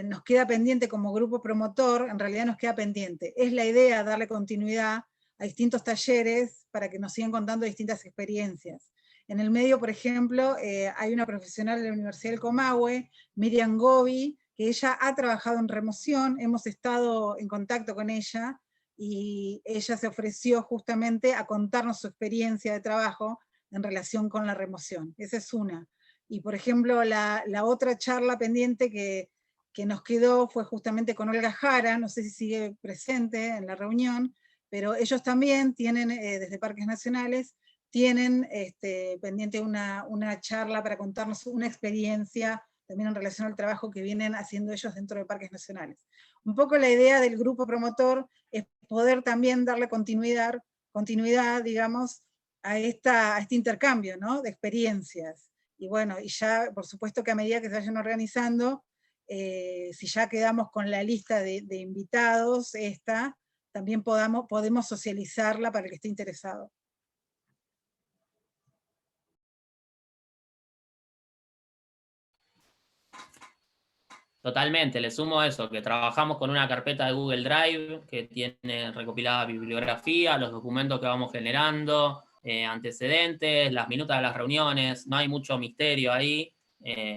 E: nos queda pendiente como grupo promotor, en realidad nos queda pendiente. Es la idea darle continuidad a distintos talleres para que nos sigan contando distintas experiencias. En el medio, por ejemplo, hay una profesional de la Universidad del Comahue, Miriam Gobi, que ella ha trabajado en remoción, hemos estado en contacto con ella, y ella se ofreció justamente a contarnos su experiencia de trabajo en relación con la remoción. Esa es una. Y por ejemplo, la otra charla pendiente que que nos quedó fue justamente con Olga Jara, no sé si sigue presente en la reunión, pero ellos también tienen, desde Parques Nacionales, tienen pendiente una charla para contarnos una experiencia también en relación al trabajo que vienen haciendo ellos dentro de Parques Nacionales. Un poco la idea del grupo promotor es poder también darle continuidad digamos, a este intercambio, ¿no?, de experiencias. Y bueno, y ya, por supuesto que a medida que se vayan organizando, si ya quedamos con la lista de invitados, también podemos socializarla para el que esté interesado.
A: Totalmente, le sumo eso, que trabajamos con una carpeta de Google Drive que tiene recopilada bibliografía, los documentos que vamos generando, antecedentes, las minutas de las reuniones, no hay mucho misterio ahí.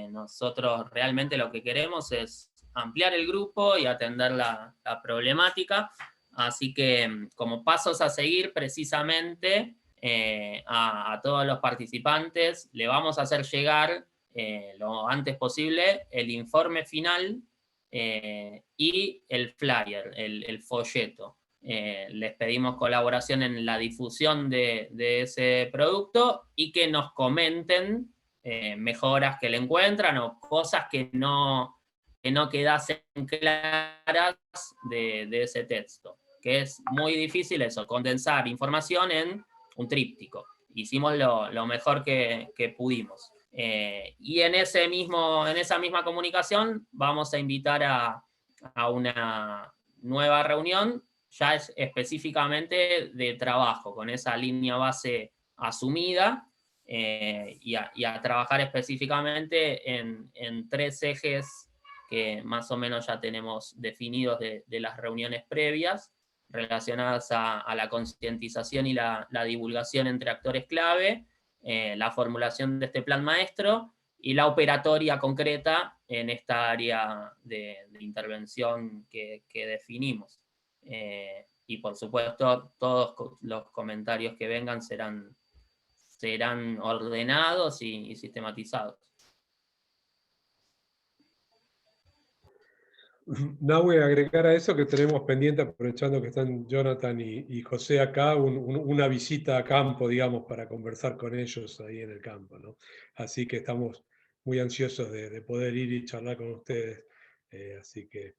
A: Nosotros realmente lo que queremos es ampliar el grupo y atender la problemática, así que como pasos a seguir precisamente a todos los participantes le vamos a hacer llegar lo antes posible el informe final y el flyer, el folleto. Les pedimos colaboración en la difusión de ese producto y que nos comenten mejoras que le encuentran o cosas que no quedasen claras de ese texto. Que es muy difícil eso, condensar información en un tríptico. Hicimos lo mejor que pudimos. Y en esa misma comunicación vamos a invitar a una nueva reunión, ya es específicamente de trabajo, con esa línea base asumida, y a trabajar específicamente en 3 ejes que más o menos ya tenemos definidos de las reuniones previas, relacionadas a la concientización y la divulgación entre actores clave, la formulación de este plan maestro y la operatoria concreta en esta área de intervención que definimos. Y por supuesto, todos los comentarios que vengan serán ordenados y sistematizados.
D: Nahue, agregar a eso que tenemos pendiente, aprovechando que están Jonathan y José acá, una visita a campo, digamos, para conversar con ellos ahí en el campo, ¿no? Así que estamos muy ansiosos de poder ir y charlar con ustedes. Así que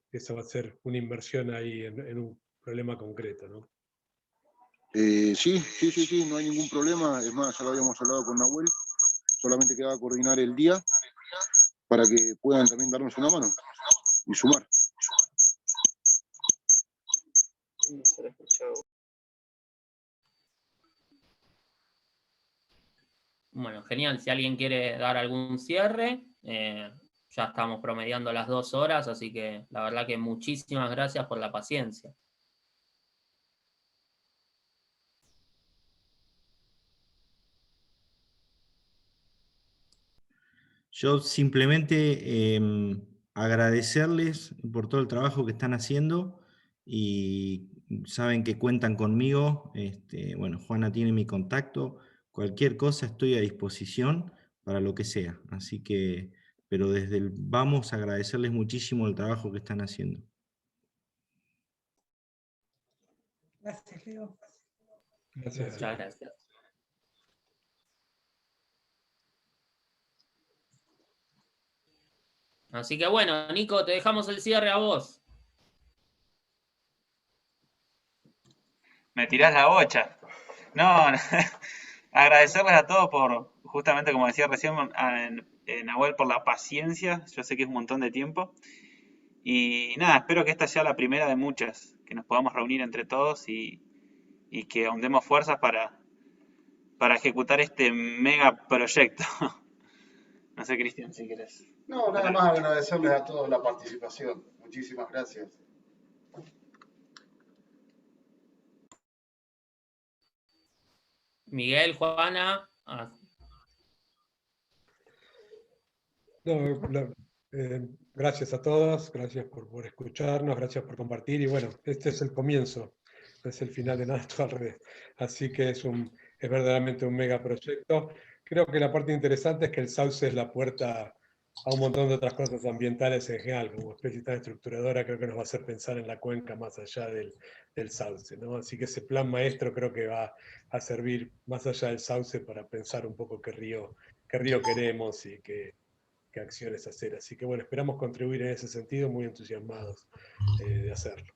D: esa va a ser una inversión ahí en un problema concreto, ¿no?
K: Sí, no hay ningún problema. Es más, ya lo habíamos hablado con Nahuel. Solamente quedaba coordinar el día para que puedan también darnos una mano y sumar.
A: Bueno, genial. Si alguien quiere dar algún cierre, ya estamos promediando las 2 horas, así que la verdad que muchísimas gracias por la paciencia.
F: Yo simplemente agradecerles por todo el trabajo que están haciendo y saben que cuentan conmigo. Bueno, Juana tiene mi contacto. Cualquier cosa estoy a disposición para lo que sea. Así que, pero desde el vamos a agradecerles muchísimo el trabajo que están haciendo.
E: Gracias, Leo.
D: Gracias.
A: Muchas gracias. Así que bueno, Nico, te dejamos el cierre a vos.
B: Me tirás la bocha. No, agradecerles a todos por, justamente como decía recién Nahuel, por la paciencia. Yo sé que es un montón de tiempo. Y nada, espero que esta sea la primera de muchas, que nos podamos reunir entre todos y que ahondemos fuerzas para ejecutar este mega proyecto. No sé, Cristian, si querés.
C: No, nada más agradecerles a todos la participación. Muchísimas gracias.
A: Miguel, Juana.
D: Gracias a todos, gracias por escucharnos, gracias por compartir. Y bueno, este es el comienzo, no es el final de nada, todo al revés. Así que es verdaderamente un mega proyecto. Creo que la parte interesante es que el Sauce es la puerta un montón de otras cosas ambientales en general, como especie tan estructuradora, creo que nos va a hacer pensar en la cuenca más allá del sauce, ¿no? Así que ese plan maestro creo que va a servir más allá del sauce para pensar un poco qué río queremos y qué acciones hacer. Así que bueno, esperamos contribuir en ese sentido, muy entusiasmados de hacerlo.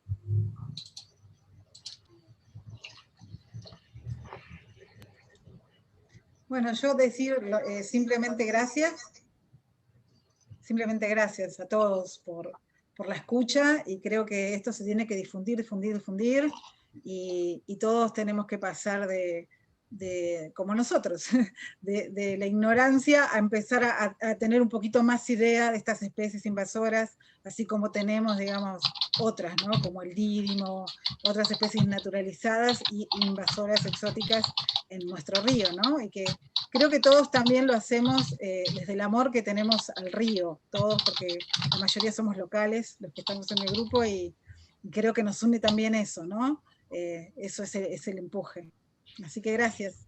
E: Bueno, yo decir simplemente gracias a todos por la escucha, y creo que esto se tiene que difundir, y todos tenemos que pasar como nosotros, de la ignorancia a empezar a tener un poquito más idea de estas especies invasoras, así como tenemos, digamos, otras, ¿no? Como el dídimo, otras especies naturalizadas y invasoras exóticas en nuestro río, ¿no? Y que creo que todos también lo hacemos desde el amor que tenemos al río, todos, porque la mayoría somos locales, los que estamos en el grupo, y creo que nos une también eso, ¿no? Eso es el empuje. Así que gracias.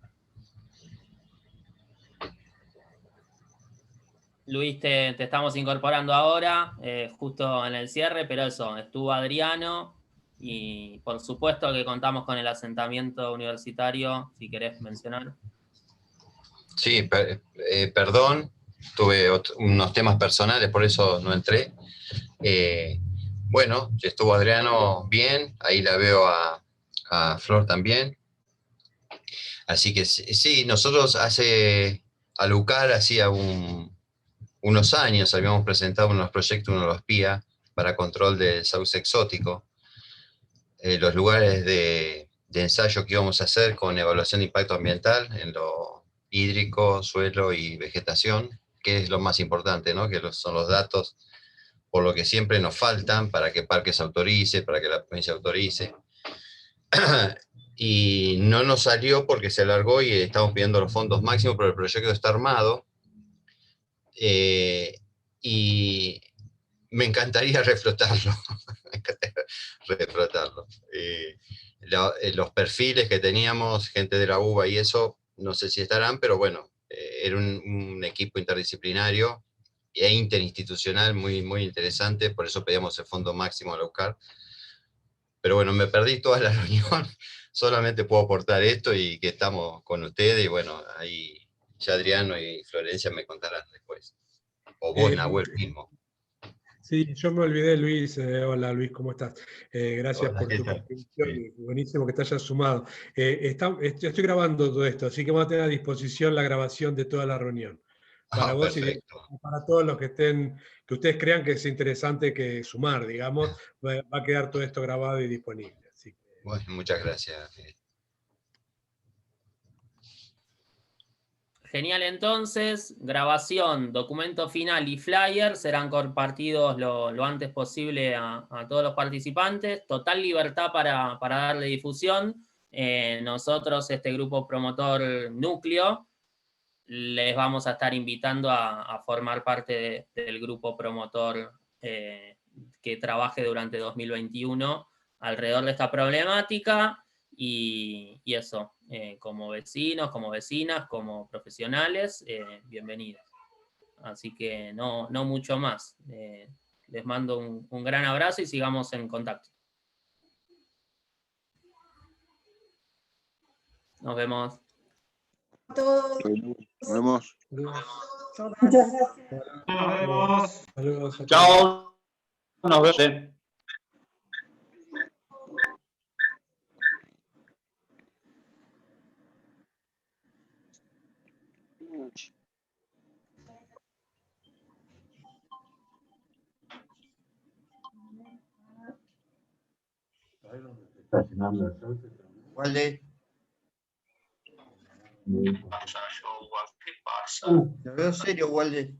A: Luis, te estamos incorporando ahora, justo en el cierre, pero eso, estuvo Adriano, y por supuesto que contamos con el asentamiento universitario, si querés mencionar.
Q: Sí, perdón, tuve unos temas personales, por eso no entré. Bueno, estuvo Adriano bien, ahí la veo a Flor también. Así que sí, nosotros a Lucar hacía unos años habíamos presentado unos proyectos, uno de los PIA, para control del sauce exótico. Los lugares de ensayo que íbamos a hacer con evaluación de impacto ambiental en lo hídrico, suelo y vegetación, que es lo más importante, ¿no? Que son los datos por lo que siempre nos faltan para que Parques autorice, para que la provincia autorice. Y no nos salió porque se alargó y estamos pidiendo los fondos máximos, pero el proyecto está armado. Y me encantaría reflotarlo. Los perfiles que teníamos, gente de la UBA y eso, no sé si estarán, pero bueno, era un equipo interdisciplinario e interinstitucional muy, muy interesante, por eso pedíamos el fondo máximo a la UCAR. Pero bueno, me perdí toda la reunión, solamente puedo aportar esto y que estamos con ustedes, y bueno, ahí ya Adriano y Florencia me contarán después. O vos, Nahuel mismo.
D: Sí, yo me olvidé, Luis. Hola, Luis, ¿cómo estás? Gracias
Q: Hola,
D: por
Q: ¿qué
D: tu
Q: tal?
D: contribución, y buenísimo que te hayas sumado. Estoy grabando todo esto, así que vamos a tener a disposición la grabación de toda la reunión. Para vos
Q: Perfecto.
D: y para todos los que ustedes crean que es interesante que sumar, digamos, va a quedar todo esto grabado y disponible. Así que...
Q: Bueno, muchas gracias.
A: Genial, entonces, grabación, documento final y flyer serán compartidos lo antes posible a todos los participantes. Total libertad para darle difusión. Nosotros, este grupo promotor núcleo, les vamos a estar invitando a formar parte del grupo promotor que trabaje durante 2021 alrededor de esta problemática, y eso, como vecinos, como vecinas, como profesionales, bienvenidos. Así que no mucho más. Les mando un gran abrazo y sigamos en contacto. Nos vemos.
E: A todos.
K: Nos vemos.
E: Muchas gracias.
B: Nos vemos.
D: Saludos.
M: Chao. Nos vemos.
R: Walde.
S: ¿Qué pasa?
R: Te veo serio, Walde.